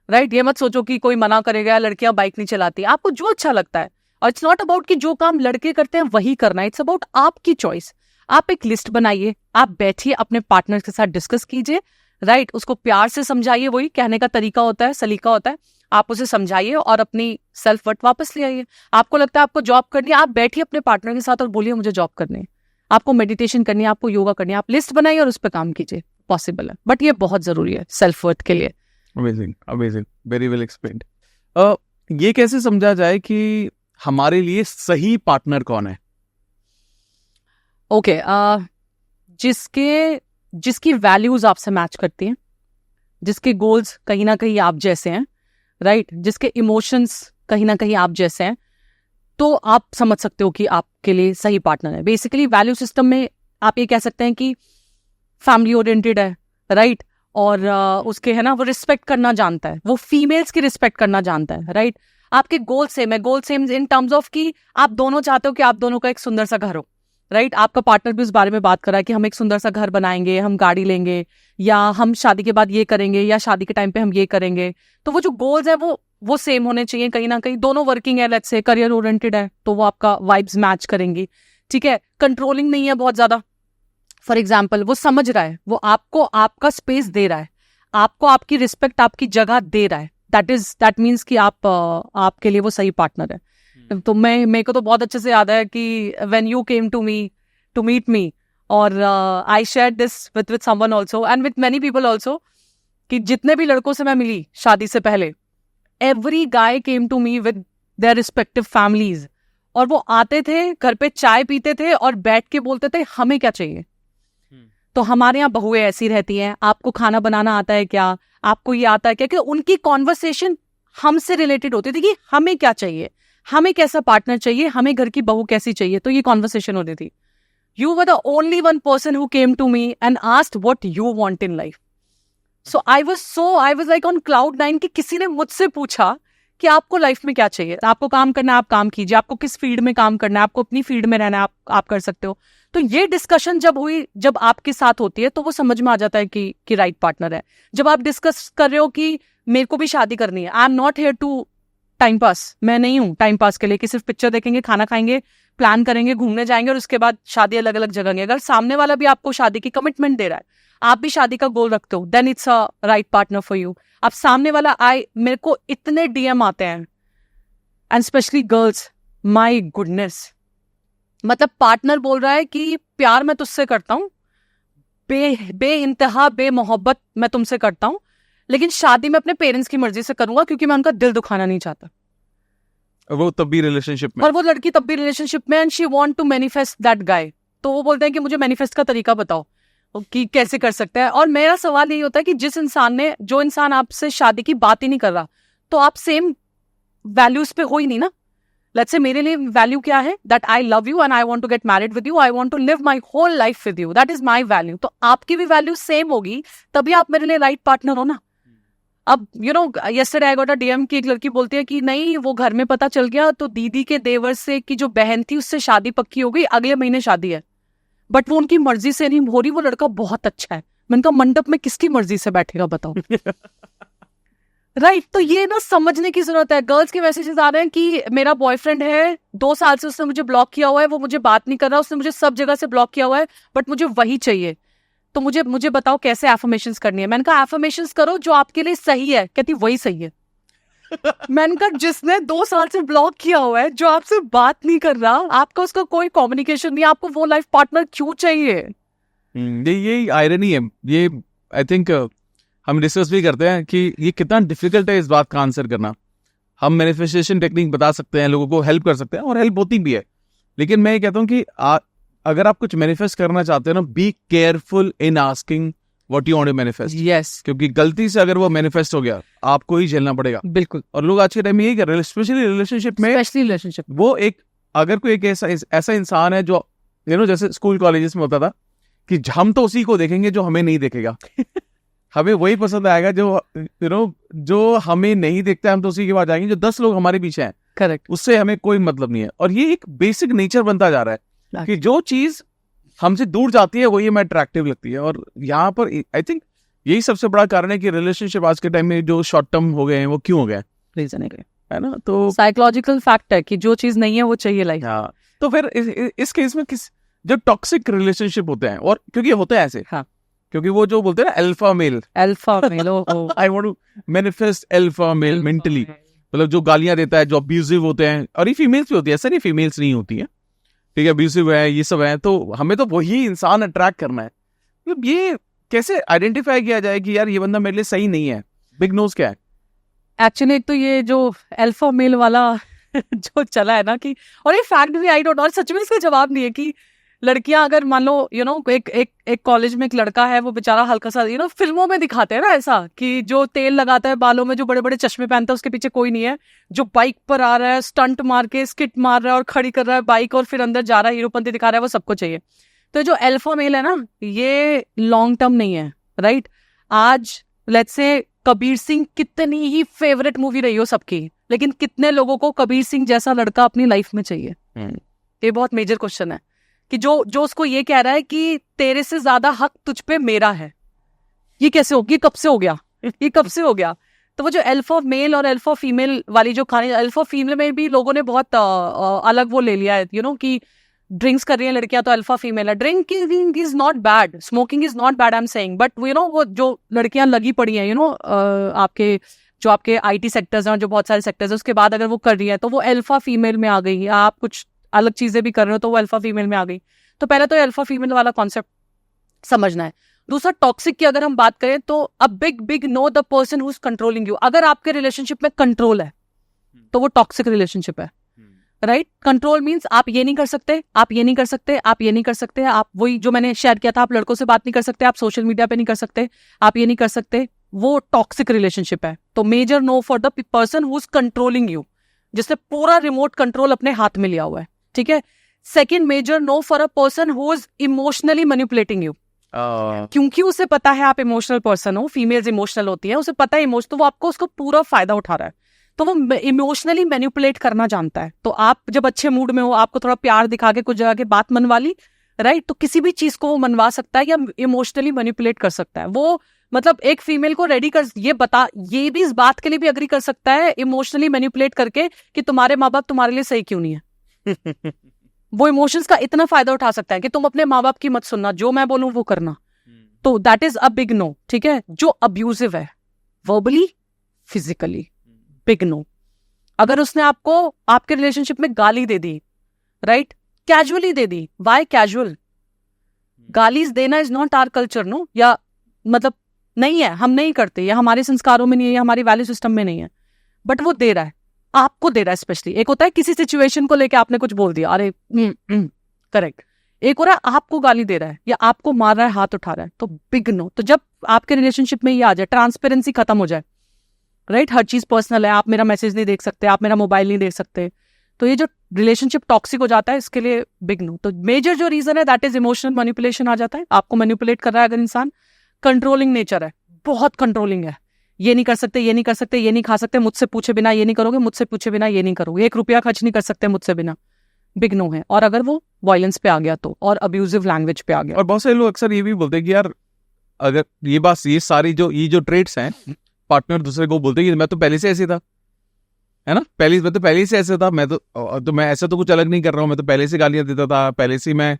Speaker 1: राइट? ये मत सोचो कि कोई मना करेगा, लड़कियां बाइक नहीं चलाती, आपको जो अच्छा लगता है। और इट्स नॉट अबाउट कि जो काम लड़के करते हैं वही करना है, इट्स अबाउट आपकी चॉइस। आप एक लिस्ट बनाइए, आप बैठिए, अपने पार्टनर के साथ डिस्कस कीजिए, राइट? उसको प्यार से समझाइए, वही कहने का तरीका होता है, सलीका होता है। आप उसे समझाइए और अपनी सेल्फ वर्थ वापस ले आइए। आपको लगता है आपको जॉब करनी है, आप बैठिए अपने पार्टनर के साथ और बोलिए मुझे जॉब करनी है, आपको मेडिटेशन करनी है, आपको योगा करनी है, आप लिस्ट बनाइए और उस पर काम कीजिए। पॉसिबल है, बट ये बहुत जरूरी है सेल्फ वर्थ के लिए।
Speaker 2: Amazing, amazing, very well explained. ये कैसे समझा जाए कि हमारे लिए सही पार्टनर कौन है?
Speaker 1: ओके, जिसकी वैल्यूज आपसे मैच करती हैं, जिसके गोल्स कहीं ना कहीं आप जैसे हैं, राइट? जिसके इमोशंस कहीं ना कहीं आप जैसे हैं, तो आप समझ सकते हो कि आपके लिए सही पार्टनर है। बेसिकली वैल्यू सिस्टम में आप ये कह सकते हैं कि फैमिली ओरिएंटेड है, राइट? और उसके है ना, वो रिस्पेक्ट करना जानता है, वो फीमेल्स की रिस्पेक्ट करना जानता है, राइट? आपके गोल सेम है, गोल सेम इन टर्म्स ऑफ कि आप दोनों चाहते हो कि आप दोनों का एक सुंदर सा घर हो, राइट? आपका पार्टनर भी उस बारे में बात कर रहा है कि हम एक सुंदर सा घर बनाएंगे, हम गाड़ी लेंगे, या हम शादी के बाद ये करेंगे, या शादी के टाइम पे हम ये करेंगे। तो वो जो गोल्स है वो सेम होने चाहिए कहीं ना कहीं। दोनों वर्किंग है, लेट्स से करियर ओरिएंटेड है, तो वो आपका वाइब्स मैच करेंगी, ठीक है? कंट्रोलिंग नहीं है बहुत ज्यादा, फॉर एग्जाम्पल वो समझ रहा है, वो आपको आपका स्पेस दे रहा है, आपको आपकी रिस्पेक्ट, आपकी जगह दे रहा है, दैट मीन्स कि आपके लिए वो सही पार्टनर है। तो मेरे को तो बहुत अच्छे से याद है कि when you came to meet me, और I share this with someone also and with many people also, कि जितने भी लड़कों से मैं मिली शादी से पहले, every guy came to me with their respective families, और वो आते थे घर पे, चाय पीते थे और बैठ के बोलते थे हमें क्या चाहिए। तो हमारे यहाँ बहुएं ऐसी रहती हैं, आपको खाना बनाना आता है क्या, आपको ये आता है क्या, कि उनकी कॉन्वर्सेशन हमसे रिलेटेड होती थी कि हमें क्या चाहिए, हमें कैसा पार्टनर चाहिए, हमें घर की बहू कैसी चाहिए। तो ये कॉन्वर्सेशन होती थी। You were the only one person who came to me and asked what you want in life. So I was like on cloud 9 कि किसी ने मुझसे पूछा कि आपको लाइफ में क्या चाहिए, आपको काम करना है, आप काम कीजिए, आपको किस फील्ड में काम करना है, आपको अपनी फील्ड में रहना है, आप कर सकते हो। तो ये डिस्कशन जब आपके साथ होती है, तो वो समझ में आ जाता है कि राइट पार्टनर है। जब आप डिस्कस कर रहे हो कि मेरे को भी शादी करनी है, I am not here to time pass, मैं नहीं हूँ टाइम पास के लिए कि सिर्फ पिक्चर देखेंगे, खाना खाएंगे, प्लान करेंगे, घूमने जाएंगे और उसके बाद शादी अलग अलग जगह। अगर सामने वाला भी आपको शादी की कमिटमेंट दे रहा है, आप भी शादी का गोल रखते हो, then it's a right partner for you. अब सामने वाला मेरे को इतने डीएम आते हैं, and specially girls, my goodness, मतलब पार्टनर बोल रहा है कि प्यार मैं तुझसे करता हूँ, बे इंतहा बे मोहब्बत मैं तुमसे करता हूँ, लेकिन शादी में अपने पेरेंट्स की मर्जी से करूंगा क्योंकि मैं उनका दिल दुखाना नहीं चाहता।
Speaker 2: वो तब भी रिलेशनशिप में,
Speaker 1: और वो लड़की तब भी रिलेशनशिप में, and she want to manifest that guy. तो वो बोलते हैं कि मुझे मैनिफेस्ट का तरीका बताओ कि कैसे कर सकते हैं। और मेरा सवाल यही होता है कि जो इंसान आपसे शादी की बात ही नहीं कर रहा, तो आप सेम वैल्यूज पे हो ही नहीं ना। लेट्स से मेरे लिए वैल्यू क्या है, that I love you and I want to get married with you, I want to live my whole life with you, that is my value. तो आपकी भी वैल्यू सेम होगी, तभी आप मेरे लिए राइट पार्टनर हो ना। अब yesterday I got a DM की एक लड़की बोलती है कि नहीं, वो घर में पता चल गया तो दीदी के देवर से की जो बहन थी उससे शादी पक्की हो गई, अगले महीने शादी है, बट वो उनकी मर्जी से नहीं हो रही, वो लड़का बहुत अच्छा है। मैंने कहा मंडप में किसकी मर्जी से बैठेगा बताओ। राइट तो ये ना समझने की जरूरत है। गर्ल्स के मैसेजेस आ रहे हैं कि मेरा बॉयफ्रेंड है, 2 साल से उसने मुझे ब्लॉक किया हुआ है, वो मुझे बात नहीं कर रहा, उसने मुझे सब जगह से ब्लॉक किया हुआ है, बट मुझे वही चाहिए। तो मुझे बताओ कैसे एफर्मेशंस करनी है। मैंने कहा एफर्मेशंस करो जो आपके लिए सही है। कहती वही सही है। मैंने कहा जिसने 2 साल से ब्लॉक किया हुआ है, जो आपसे बात नहीं कर रहा, आपका उसका कोई कम्युनिकेशन नहीं, आपको वो लाइफ पार्टनर क्यों चाहिए?
Speaker 2: ये आयरनी है। ये आई थिंक हम डिस्कस भी करते हैं कि ये कितना डिफिकल्ट है इस बात का आंसर करना। हम मैनिफेस्टेशन टेक्निक बता सकते हैं, लोगों को हेल्प कर सकते हैं और हेल्प होती भी है, लेकिन मैं ये कहता हूँ कि अगर आप कुछ मैनिफेस्ट करना चाहते हो ना, be careful in asking what you want to manifest.
Speaker 1: Yes,
Speaker 2: क्योंकि गलती से अगर वो मैनिफेस्ट हो गया, आपको ही झेलना पड़ेगा।
Speaker 1: बिल्कुल।
Speaker 2: और लोग आज के टाइम में यही कर रहे हैं, स्पेशली रिलेशनशिप में। वो अगर कोई एक ऐसा इंसान है जो जैसे स्कूल कॉलेजेस में होता था कि हम तो उसी को देखेंगे जो हमें नहीं देखेगा। हमें वही पसंद आएगा जो हमें नहीं देखता है, हम तो उसी के बाद जाएंगे। जो 10 लोग हमारे पीछे हैं,
Speaker 1: करेक्ट,
Speaker 2: उससे हमें कोई मतलब नहीं है। और ये एक बेसिक नेचर बनता जा रहा है कि जो चीज हमसे दूर जाती है वही हमें अट्रैक्टिव लगती है। और यहाँ पर आई थिंक यही सबसे बड़ा कारण है कि रिलेशनशिप आज के टाइम में जो शॉर्ट टर्म हो गए हैं वो क्यों हो गए हैं,
Speaker 1: रीजन
Speaker 2: है ना। तो
Speaker 1: साइकोलॉजिकल फैक्ट है कि जो चीज नहीं है वो चाहिए लाइफ।
Speaker 2: हाँ, तो फिर इस केस में किस जो टॉक्सिक रिलेशनशिप होते हैं, और क्योंकि होते हैं ऐसे,
Speaker 1: हाँ,
Speaker 2: क्योंकि वो जो बोलते हैं ना alpha male,
Speaker 1: alpha male,
Speaker 2: I want to manifest alpha male mentally, मतलब जो गालियां देता है, जो अब्यूजिव होते हैं, और ये फीमेल्स भी होती है, ऐसा नहीं फीमेल्स नहीं होती है, ठीक है, अब्यूजिव है, ये सब है, तो हमें तो वही इंसान अट्रैक्ट करना है। मतलब ये कैसे आइडेंटिफाई किया जाए कि यार ये बंदा मेरे लिए सही नहीं है? बिग नोज क्या है?
Speaker 1: एक्चुअली एक तो ये जो अल्फा मेल वाला जो चला है ना कि, और ये फैक्ट भी आई डोंट नो, और सच में इसका जवाब नहीं है कि लड़कियां अगर मान लो एक कॉलेज में एक लड़का है, वो बेचारा हल्का सा फिल्मों में दिखाते हैं ना ऐसा कि जो तेल लगाता है बालों में, जो बड़े बड़े चश्मे पहनता है, उसके पीछे कोई नहीं है, जो बाइक पर आ रहा है, स्टंट मार के स्किट मार रहा है और खड़ी कर रहा है बाइक और फिर अंदर जा रहा है, हीरोपंती दिखा रहा है, वो सबको चाहिए। तो जो अल्फा मेल है ना, ये लॉन्ग टर्म नहीं है, राइट। आज लेट्स से कबीर सिंह कितनी ही फेवरेट मूवी रही हो सबकी, लेकिन कितने लोगों को कबीर सिंह जैसा लड़का अपनी लाइफ में चाहिए? ये बहुत मेजर क्वेश्चन है कि जो उसको ये कह रहा है कि तेरे से ज्यादा हक तुझ पे मेरा है। ये कैसे हो गया? कब से हो गया? ये कब से हो गया? तो वो जो अल्फा मेल और अल्फा फीमेल वाली जो कहानी, अल्फा फीमेल में भी लोगों ने बहुत अलग वो ले लिया है, कि ड्रिंक्स कर रही हैं लड़कियां तो अल्फा फीमेल है। Drinking is not bad, smoking is not bad, I am saying, but वो जो लड़कियां लगी पड़ी हैं आपके आईटी सेक्टर्स हैं, जो बहुत सारे सेक्टर्स हैं, उसके बाद अगर वो कर रही है तो वो अल्फा फीमेल में आ गई, या आप कुछ अलग चीजें भी कर रहे हो तो वो अल्फा फीमेल में आ गई। तो पहले तो अल्फा फीमेल वाला कॉन्सेप्ट समझना है। दूसरा, टॉक्सिक की अगर हम बात करें तो अ big know the person who is controlling you. अगर आपके रिलेशनशिप में कंट्रोल है तो वो टॉक्सिक रिलेशनशिप है, राइट। कंट्रोल मीन्स आप ये नहीं कर सकते, आप ये नहीं कर सकते, आप ये नहीं कर सकते, आप वही जो मैंने शेयर किया था, आप लड़कों से बात नहीं कर सकते, आप सोशल मीडिया पे नहीं कर सकते, आप ये नहीं कर सकते, वो टॉक्सिक रिलेशनशिप है। तो major no for the person who is controlling you, जिसने पूरा रिमोट कंट्रोल अपने हाथ में लिया हुआ है, ठीक है। Second major no for a person who is emotionally manipulating you, क्योंकि उसे पता है आप इमोशनल पर्सन हो, फीमेल्स इमोशनल होती है, उसे पता है इमोशन, तो वो आपको उसका पूरा फायदा उठा रहा है, तो वो इमोशनली मैनिपुलेट करना जानता है। तो आप जब अच्छे मूड में हो, आपको थोड़ा प्यार दिखा के कुछ जगह के बात मनवा ली, राइट, तो किसी भी चीज को वो मनवा सकता है या इमोशनली मैनिपुलेट कर सकता है। वो मतलब एक फीमेल को रेडी कर, ये भी इस बात के लिए भी अग्री कर सकता है इमोशनली मैनिपुलेट करके कि तुम्हारे माँ बाप तुम्हारे लिए सही क्यों नहीं है। वो इमोशंस का इतना फायदा उठा सकता है कि तुम अपने माँ बाप की मत सुनना, जो मैं बोलूं वो करना। तो that is a big no, ठीक है। जो अब्यूजिव है वर्बली, फिजिकली, बिग नो। अगर उसने आपको आपके रिलेशनशिप में गाली दे दी, राइट, कैजुअली दे दी, वाई कैजुअल? गालीज देना is not our culture, no, या मतलब नहीं है, हम नहीं करते, या हमारे संस्कारों में नहीं है, या हमारी वैल्यू सिस्टम में नहीं है, बट वो दे रहा है, आपको दे रहा है। स्पेशली एक होता है किसी सिचुएशन को लेके आपने कुछ बोल दिया, अरे करेक्ट, एक हो रहा है आपको गाली दे रहा है या आपको मार रहा है, हाथ उठा रहा है, तो बिग नो। तो जब आपके रिलेशनशिप में ये आ जाए, ट्रांसपेरेंसी खत्म हो जाए, राइट, हर चीज पर्सनल है, आप मेरा मैसेज नहीं देख सकते, आप मेरा मोबाइल नहीं देख सकते, तो ये जो रिलेशनशिप टॉक्सिक हो जाता है, इसके लिए बिग नो। तो मेजर जो रीजन है दैट इज इमोशनल मैनिपुलेशन आ जाता है। आपको मैनिपुलेट कर रहा है अगर इंसान, कंट्रोलिंग नेचर है, बहुत कंट्रोलिंग है, ये नहीं कर सकते, ये नहीं कर सकते, ये नहीं खा सकते, मुझसे पूछे बिना ये नहीं करोगे, मुझसे पूछे बिना ये नहीं करोगे, 1 रुपया खर्च नहीं कर सकते मुझसे बिना, बिग नो है। और अगर वो वायलेंस पे आ गया तो, और अब्यूजिव लैंग्वेज पे आ गया।
Speaker 2: और बहुत सारे लोग अक्सर ये भी बोलते हैं कि यार अगर ये सारी जो ट्रेड्स हैं, पार्टनर दूसरे को बोलते हैं कि मैं तो पहले से ऐसे था, है ना, मैं तो पहले से ऐसे था, मैं ऐसा तो कुछ अलग नहीं कर रहा हूँ, मैं तो पहले से गालियां देता था, पहले से मैं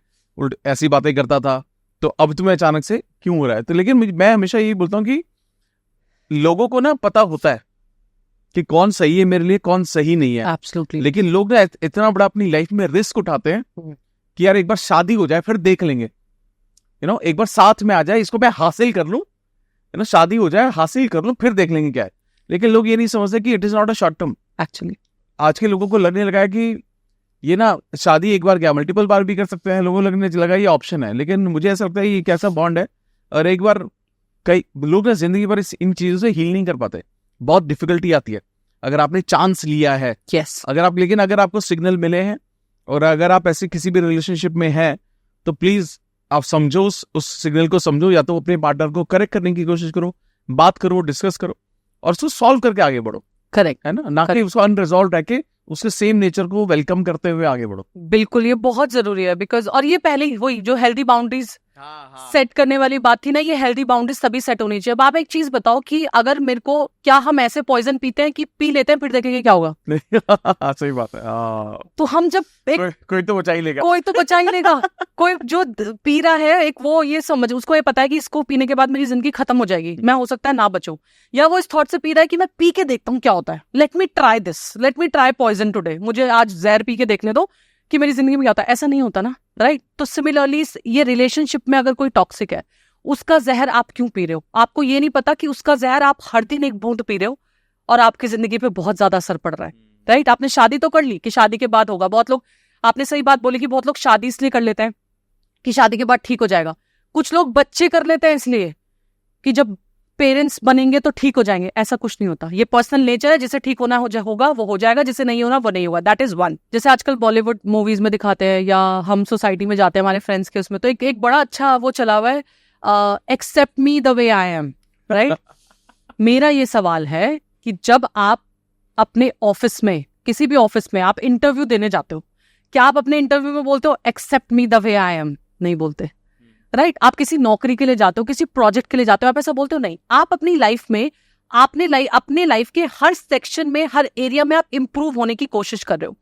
Speaker 2: ऐसी बातें करता था, तो अब तुम्हें अचानक से क्यों हो रहा है? तो लेकिन मैं हमेशा यही बोलता हूँ कि लोगों को ना पता होता है कि कौन सही है मेरे लिए, कौन सही नहीं है।
Speaker 1: Absolutely.
Speaker 2: लेकिन लोग ना इतना बड़ा अपनी लाइफ में रिस्क उठाते हैं कि यार एक बार शादी हो जाए फिर देख लेंगे, एक बार साथ में आ जाए, इसको मैं हासिल कर लूं, शादी हो जाए, हासिल कर लूं, फिर देख लेंगे क्या है। लेकिन लोग ये नहीं समझते कि it is not a short term.
Speaker 1: Actually
Speaker 2: आज के लोगों को लगने लगा है कि ये ना शादी एक बार क्या मल्टीपल बार भी कर सकते हैं, लोगों को लगने लगा ये ऑप्शन है। लेकिन मुझे ऐसा लगता है ये कैसा बॉन्ड है, और एक बार कई लोग ना जिंदगी भर इन चीजों से हील नहीं कर पाते, बहुत डिफिकल्टी आती है। अगर आपने चांस लिया है, लेकिन अगर आपको सिग्नल मिले हैं, और अगर आप ऐसे किसी भी रिलेशनशिप में हैं, तो प्लीज आप समझो, उस सिग्नल को समझो, या तो अपने पार्टनर को करेक्ट करने की कोशिश करो, बात करो, डिस्कस करो, और उसको सॉल्व करके आगे बढ़ो।
Speaker 1: करेक्ट
Speaker 2: है ना कि उसको अनरिजॉल्व रह के उसके सेम नेचर को वेलकम करते हुए आगे बढ़ो।
Speaker 1: बिल्कुल, ये बहुत जरूरी है, बिकॉज और ये पहले ही वही जो हेल्दी बाउंड्रीज सेट करने वाली बात थी ना, ये हेल्दी बाउंड्रीज तभी सेट होनी चाहिए। अब आप एक चीज बताओ कि अगर मेरे को, क्या हम ऐसे पॉइजन पीते हैं कि पी लेते हैं फिर देखेंगे क्या होगा?
Speaker 2: सही बात है।
Speaker 1: तो हम जब
Speaker 2: कोई तो बचा ही लेगा,
Speaker 1: कोई तो बचा ही लेगा। कोई जो पी रहा है, एक वो ये समझ, उसको ये पता है कि इसको पीने के बाद मेरी जिंदगी खत्म हो जाएगी, मैं हो सकता है ना बचूं, या वो इस थॉट से पी रहा है कि मैं पी के देखता हूँ क्या होता है, let me try this, let me try poison today, मुझे आज जहर पी के देखने दो कि मेरी जिंदगी में क्या होता है। ऐसा नहीं होता ना, राइट? तो सिमिलरली ये रिलेशनशिप में अगर कोई टॉक्सिक है, उसका जहर आप क्यों पी रहे हो? आपको ये नहीं पता कि उसका जहर आप हर दिन एक बूंद पी रहे हो और आपकी जिंदगी पे बहुत ज्यादा असर पड़ रहा है, राइट? आपने शादी तो कर ली कि शादी के बाद होगा। बहुत लोग, आपने सही बात बोली कि बहुत लोग शादी इसलिए कर लेते हैं कि शादी के बाद ठीक हो जाएगा। कुछ लोग बच्चे कर लेते हैं इसलिए कि जब पेरेंट्स बनेंगे तो ठीक हो जाएंगे। ऐसा कुछ नहीं होता, ये पर्सनल नेचर है। जिसे ठीक होना होगा वो हो जाएगा, जिसे नहीं होना वो नहीं होगा। That is one. जैसे आजकल बॉलीवुड मूवीज में दिखाते हैं या हम सोसाइटी में जाते हैं हमारे फ्रेंड्स के उसमें, तो एक बड़ा अच्छा वो चला हुआ है, accept me the way I am, right? मेरा ये सवाल है कि जब आप अपने ऑफिस में, किसी भी ऑफिस में आप इंटरव्यू देने जाते हो, क्या आप अपने इंटरव्यू में बोलते हो accept me the way I am? नहीं बोलते, राइट? आप किसी नौकरी के लिए जाते हो, किसी प्रोजेक्ट के लिए जाते हो, आप ऐसा बोलते हो? नहीं। आप अपनी लाइफ में, अपने लाइफ के हर सेक्शन में, हर एरिया में आप इंप्रूव होने की कोशिश कर रहे हो।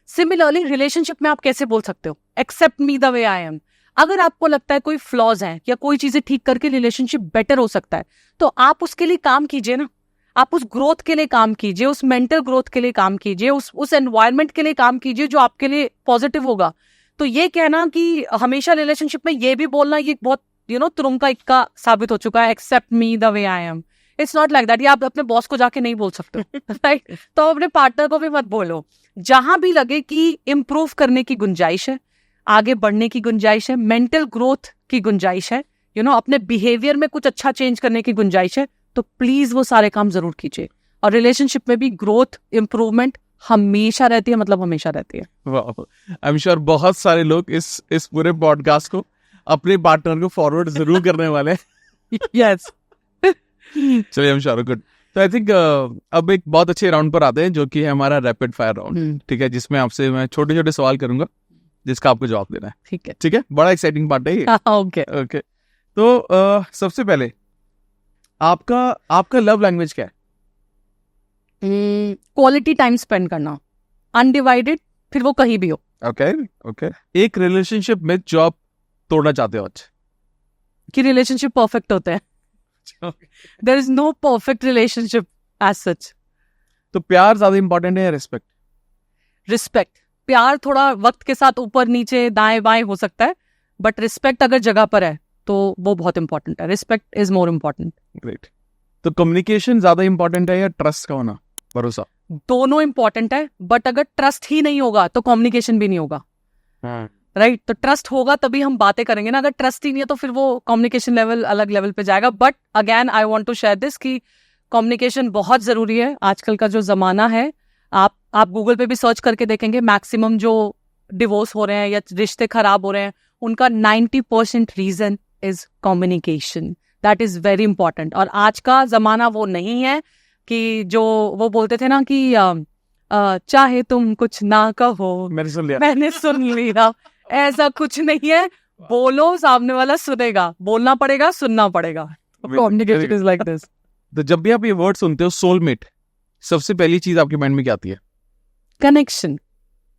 Speaker 1: सिमिलरली रिलेशनशिप में आप कैसे बोल सकते हो accept me the way I am? अगर आपको लगता है कोई फ्लॉज है या कोई चीजें ठीक करके रिलेशनशिप बेटर हो सकता है, तो आप उसके लिए काम कीजिए ना। आप उस ग्रोथ के लिए काम कीजिए, उस मेंटल ग्रोथ के लिए काम कीजिए, उस एनवायरनमेंट के लिए काम कीजिए जो आपके लिए पॉजिटिव होगा। तो ये कहना कि हमेशा रिलेशनशिप में ये भी बोलना, ये बहुत तुरुम का इक्का साबित हो चुका है, accept me the way I am. It's not like that. ये आप अपने बॉस को जाके नहीं बोल सकते, राइट? तो अपने पार्टनर को भी मत बोलो। जहां भी लगे कि इम्प्रूव करने की गुंजाइश है, आगे बढ़ने की गुंजाइश है, मेंटल ग्रोथ की गुंजाइश है, अपने बिहेवियर में कुछ अच्छा चेंज करने की गुंजाइश है, तो प्लीज वो सारे काम जरूर कीजिए। और रिलेशनशिप में भी ग्रोथ, इंप्रूवमेंट हमेशा रहती है, मतलब हमेशा रहती है।
Speaker 2: आई एम श्योर बहुत सारे लोग इस पूरे पॉडकास्ट को अपने पार्टनर को फॉरवर्ड जरूर करने वाले हैं।
Speaker 1: यस।
Speaker 2: चलिए, आई एम श्योर, गुड। तो आई थिंक अब एक बहुत अच्छे राउंड पर आते हैं, जो कि है हमारा रैपिड फायर राउंड। ठीक है, जिसमें आपसे मैं छोटे छोटे सवाल करूंगा जिसका आपको जवाब देना है। ठीक है, बड़ा एक्साइटिंग पार्ट है ये। ओके। तो सबसे पहले आपका लव लैंग्वेज क्या है?
Speaker 1: क्वालिटी टाइम स्पेंड करना, अनडिवाइडेड, फिर वो कहीं भी हो।
Speaker 2: ओके। एक रिलेशनशिप में जो आप तोड़ना चाहते हो आज?
Speaker 1: कि रिलेशनशिप परफेक्ट होते हैं। There is no perfect relationship as such.
Speaker 2: तो प्यार ज्यादा इंपॉर्टेंट है या रिस्पेक्ट?
Speaker 1: रिस्पेक्ट। प्यार थोड़ा वक्त के साथ ऊपर नीचे दाएं बाएं हो सकता है, बट रिस्पेक्ट अगर जगह पर है तो वो बहुत इंपॉर्टेंट है। Respect is more important.
Speaker 2: Great. तो कम्युनिकेशन ज्यादा इंपॉर्टेंट है या ट्रस्ट का होना, भरोसा?
Speaker 1: दोनों इंपॉर्टेंट है, बट अगर ट्रस्ट ही नहीं होगा तो कम्युनिकेशन भी नहीं होगा, राइट? तो ट्रस्ट होगा तभी हम बातें करेंगे ना। अगर ट्रस्ट ही नहीं है तो फिर वो कम्युनिकेशन लेवल अलग लेवल पे जाएगा। But again I want to share this कि कम्युनिकेशन बहुत जरूरी है। आजकल का जो जमाना है, आप गूगल पे भी सर्च करके देखेंगे, मैक्सिमम जो डिवोर्स हो रहे हैं या रिश्ते खराब हो रहे हैं, उनका 90% reason is communication. That is very important. और आज का जमाना वो नहीं है कि जो वो बोलते थे ना कि चाहे तुम कुछ ना कहो, मैंने सुन लिया। ऐसा कुछ नहीं है। बोलो, सामने वाला सुनेगा। बोलना पड़ेगा, सुनना पड़ेगा। Communication is like this.
Speaker 2: तो जब भी आप ये वर्ड सुनते हो सोलमेट, सबसे पहली चीज आपके माइंड में क्या आती है?
Speaker 1: Connection.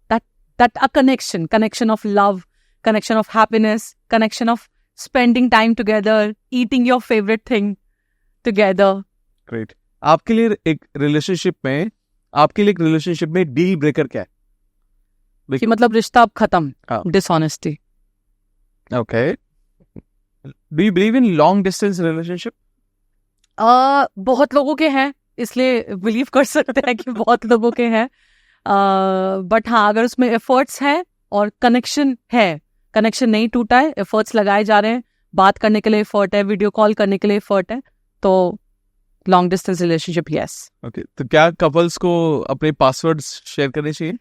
Speaker 1: That a connection of love, connection of happiness, connection of spending time together, eating your favorite thing together.
Speaker 2: Great. आपके लिए एक रिलेशनशिप में डील ब्रेकर क्या है?
Speaker 1: कि मतलब रिश्ता अब खत्म, dishonesty.
Speaker 2: Okay. Do you believe in long distance relationship?
Speaker 1: बहुत लोगों के हैं, इसलिए बिलीव कर सकते हैं कि बहुत लोगों के हैं। बट हाँ, अगर उसमें एफर्ट्स हैं और कनेक्शन है, कनेक्शन नहीं टूटा है, एफर्ट्स लगाए जा रहे हैं, बात करने के लिए एफर्ट है, वीडियो कॉल करने के लिए एफर्ट है, तो long distance relationship yes.
Speaker 2: Okay. तो क्या कपल्स को अपने पासवर्ड्स शेयर करने चाहिए?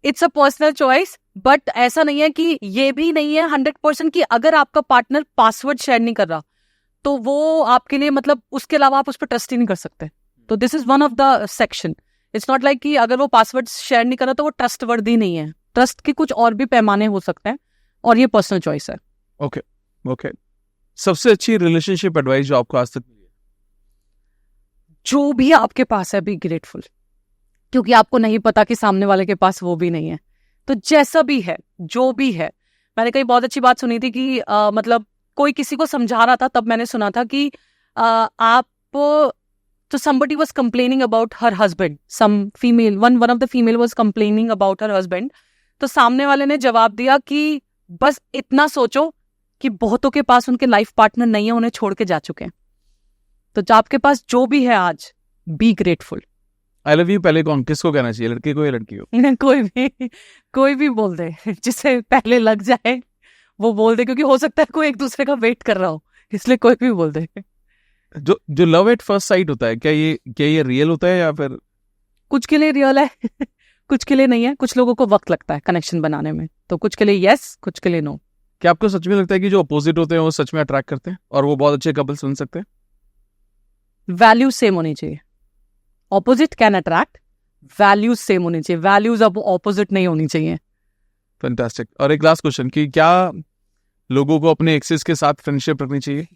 Speaker 1: It's a personal choice, but ऐसा नहीं है कि ये भी नहीं है 100% कि अगर आपका पार्टनर पासवर्ड शेयर नहीं कर रहा तो वो आपके लिए, मतलब उसके अलावा आप उस पर ट्रस्ट ही नहीं कर सकते। तो this is one of the section. It's not like कि अगर वो पासवर्ड शेयर नहीं कर रहा तो वो ट्रस्ट वर्दी नहीं है। ट्रस्ट के कुछ और भी पैमाने हो सकते हैं और ये पर्सनल चॉइस है।
Speaker 2: ओके। सबसे अच्छी रिलेशनशिप एडवाइस जो आपको आज तक मिली है?
Speaker 1: जो भी आपके पास है बी ग्रेटफुल, क्योंकि आपको नहीं पता कि सामने वाले के पास वो भी नहीं है। तो जैसा भी है, जो भी है, मैंने कहीं बहुत अच्छी बात सुनी थी कि मतलब कोई किसी को समझा रहा था, तब मैंने सुना था कि आप तो somebody was complaining about her husband, some female, one of the female was complaining about her husband, तो सामने वाले ने जवाब दिया कि बस इतना सोचो कि बहुतों के पास उनके लाइफ पार्टनर नहीं है, उन्हें छोड़ के जा चुके हैं। तो आपके पास जो भी है आज, be grateful.
Speaker 2: I love you पहले कौन किसको कहना चाहिए, लड़के को या लड़की को?
Speaker 1: कोई भी बोल दे, जिसे पहले लग जाए वो बोल दे, क्योंकि हो सकता है कोई एक दूसरे का वेट कर रहा हो, इसलिए कोई भी बोल दे।
Speaker 2: जो लव एट फर्स्ट साइट होता है, क्या ये रियल होता है या फिर?
Speaker 1: कुछ के लिए रियल है, कुछ के लिए नहीं है। कुछ लोगों को वक्त लगता है कनेक्शन बनाने में, तो कुछ के लिए यस, कुछ के लिए नो।
Speaker 2: क्या आपको सच में लगता है कि जो अपोजिट होते हैं वो सच में अट्रैक्ट करते हैं और वो बहुत अच्छे कपल्स बन सकते हैं?
Speaker 1: वैल्यूज सेम होनी चाहिए। Opposite can attract, values same होनी चाहिए। वैल्यूज अब ऑपोजिट नहीं होनी चाहिए।
Speaker 2: फैंटास्टिक। और एक लास्ट क्वेश्चन कि क्या लोगों को अपने एक्सेस के साथ फ्रेंडशिप रखनी चाहिए?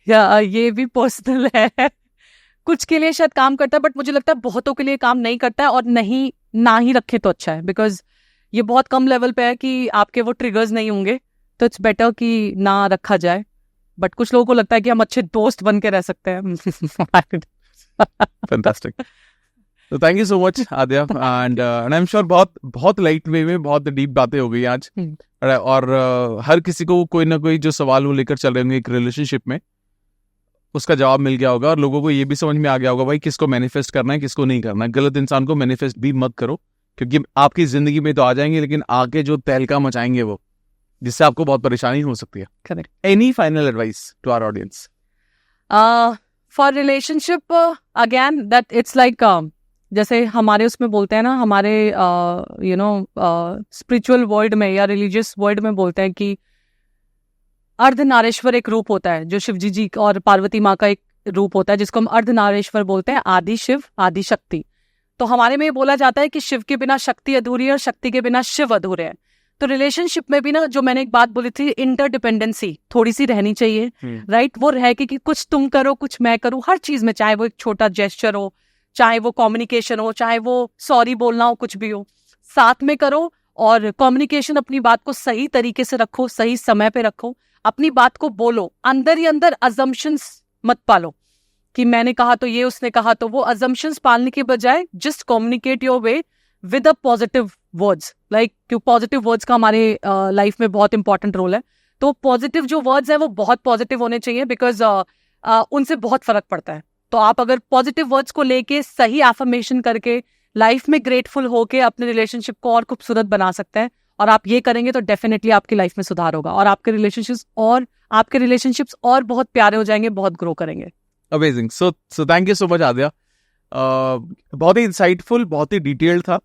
Speaker 1: या ये भी पर्सनल है, कुछ के लिए शायद काम करता है, बट मुझे लगता है बहुतों के लिए काम नहीं करता है, और नहीं ना ही रखे तो अच्छा है, बिकॉज ये बहुत कम लेवल पे है कि आपके वो ट्रिगर्स नहीं होंगे, तो इट्स बेटर कि ना रखा जाए। बट कुछ लोगों को लगता है कि हम अच्छे दोस्त बन के रह सकते हैं।
Speaker 2: फैंटास्टिक। तो thank you so much Aadya, and I am sure बहुत लाइट वे में बहुत डीप बातें हो गई आज, और हर किसी को कोई ना कोई जो सवाल वो लेकर चल रहे होंगे एक रिलेशनशिप में, उसका जवाब मिल गया होगा, और लोगों को ये भी समझ में आ गया होगा भाई किसको मैनिफेस्ट करना है, किसको नहीं करना है। गलत इंसान को मैनिफेस्ट भी मत करो, क्योंकि आपकी जिंदगी में तो आ जाएंगे, लेकिन आगे जो तहलका मचाएंगे वो, जिससे आपको बहुत परेशानी हो सकती है।
Speaker 1: Correct.
Speaker 2: Any final advice to our audience?
Speaker 1: For relationship again that it's like, जैसे हमारे उसमें बोलते हैं ना, हमारे स्पिरिचुअल वर्ल्ड में या रिलीजियस वर्ल्ड में बोलते हैं कि अर्धनारेश्वर एक रूप होता है, जो शिवजी जी और पार्वती माँ का एक रूप होता है, जिसको हम अर्धनारेश्वर बोलते हैं, आदि शिव आदि शक्ति। तो हमारे में ये बोला जाता है कि शिव के बिना शक्ति अधूरी है और शक्ति के बिना शिव अधूरे हैं। तो रिलेशनशिप में भी ना, जो मैंने एक बात बोली थी, इंटरडिपेंडेंसी थोड़ी सी रहनी चाहिए, राइट? वो रह कि कुछ तुम करो कुछ मैं करूँ, हर चीज में, चाहे वो एक छोटा जेस्चर हो, चाहे वो कम्युनिकेशन हो, चाहे वो सॉरी बोलना हो, कुछ भी हो, साथ में करो। और कम्युनिकेशन, अपनी बात को सही तरीके से रखो, सही समय पे रखो, अपनी बात को बोलो, अंदर ही अंदर अजम्पशंस मत पालो कि मैंने कहा तो ये, उसने कहा तो वो। अजम्पशंस पालने के बजाय just communicate your way with a positive words, like क्यों पॉजिटिव वर्ड्स का हमारे लाइफ में बहुत इंपॉर्टेंट रोल है। तो पॉजिटिव जो वर्ड्स है वो बहुत पॉजिटिव होने चाहिए, बिकॉज उनसे बहुत फर्क पड़ता है। तो आप अगर पॉजिटिव वर्ड्स को लेके सही एफर्मेशन करके लाइफ में ग्रेटफुल होके अपने रिलेशनशिप को और खूबसूरत बना सकते हैं, और आप ये करेंगे तो डेफिनेटली आपकी लाइफ में सुधार होगा, और आपके रिलेशनशिप्स और बहुत प्यारे हो जाएंगे, बहुत ग्रो करेंगे।
Speaker 2: Amazing. So thank you so much Aadya. बहुत ही इंसाइटफुल, बहुत ही डिटेल्ड था,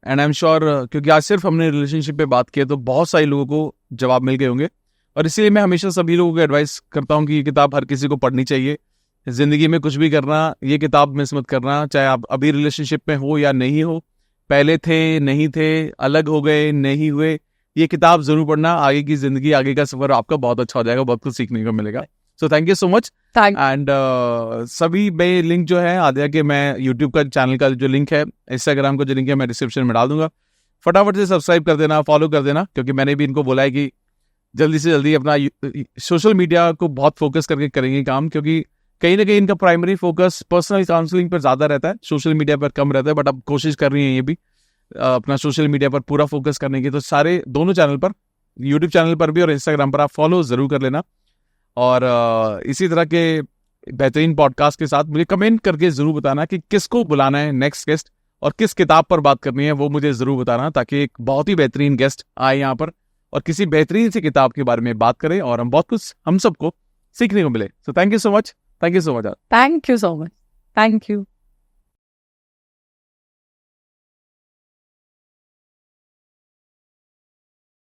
Speaker 2: एंड आई एम श्योर क्योंकि आज सिर्फ हमने रिलेशनशिप पे बात की है, तो बहुत सारे लोगों को जवाब मिल गए होंगे। और इसीलिए मैं हमेशा सभी लोगों को एडवाइस करता हूँ कि ये किताब हर किसी को पढ़नी चाहिए। जिंदगी में कुछ भी करना, ये किताब मिस मत करना, चाहे आप अभी रिलेशनशिप में हो या नहीं हो, पहले थे नहीं थे, अलग हो गए नहीं हुए, ये किताब जरूर पढ़ना। आगे की जिंदगी, आगे का सफर आपका बहुत अच्छा हो जाएगा, बहुत कुछ सीखने को मिलेगा। सो thank you so much. And सभी में लिंक जो है आद्या के, मैं यूट्यूब का चैनल का जो लिंक है, इंस्टाग्राम का जो लिंक है, मैं डिस्क्रिप्शन में डाल दूंगा। फटाफट से सब्सक्राइब कर देना, फॉलो कर देना, क्योंकि मैंने भी इनको बोला है कि जल्दी से जल्दी अपना सोशल मीडिया को बहुत फोकस करके करेंगे काम, क्योंकि कहीं ना कहीं इनका प्राइमरी फोकस पर्सनल काउंसलिंग पर ज्यादा रहता है, सोशल मीडिया पर कम रहता है। बट अब कोशिश कर रही है ये भी अपना सोशल मीडिया पर पूरा फोकस करने की। तो सारे दोनों चैनल पर, यूट्यूब चैनल पर भी और इंस्टाग्राम पर, आप फॉलो जरूर कर लेना। और इसी तरह के बेहतरीन पॉडकास्ट के साथ मुझे कमेंट करके जरूर बताना कि किसको बुलाना है नेक्स्ट गेस्ट, और किस किताब पर बात करनी है वो मुझे जरूर बताना, ताकि एक बहुत ही बेहतरीन गेस्ट आए यहाँ पर और किसी बेहतरीन सी किताब के बारे में बात करें, और हम बहुत कुछ हम सबको सीखने को मिले। सो thank you so much. Thank you so much.
Speaker 1: Thank you so much. Thank you.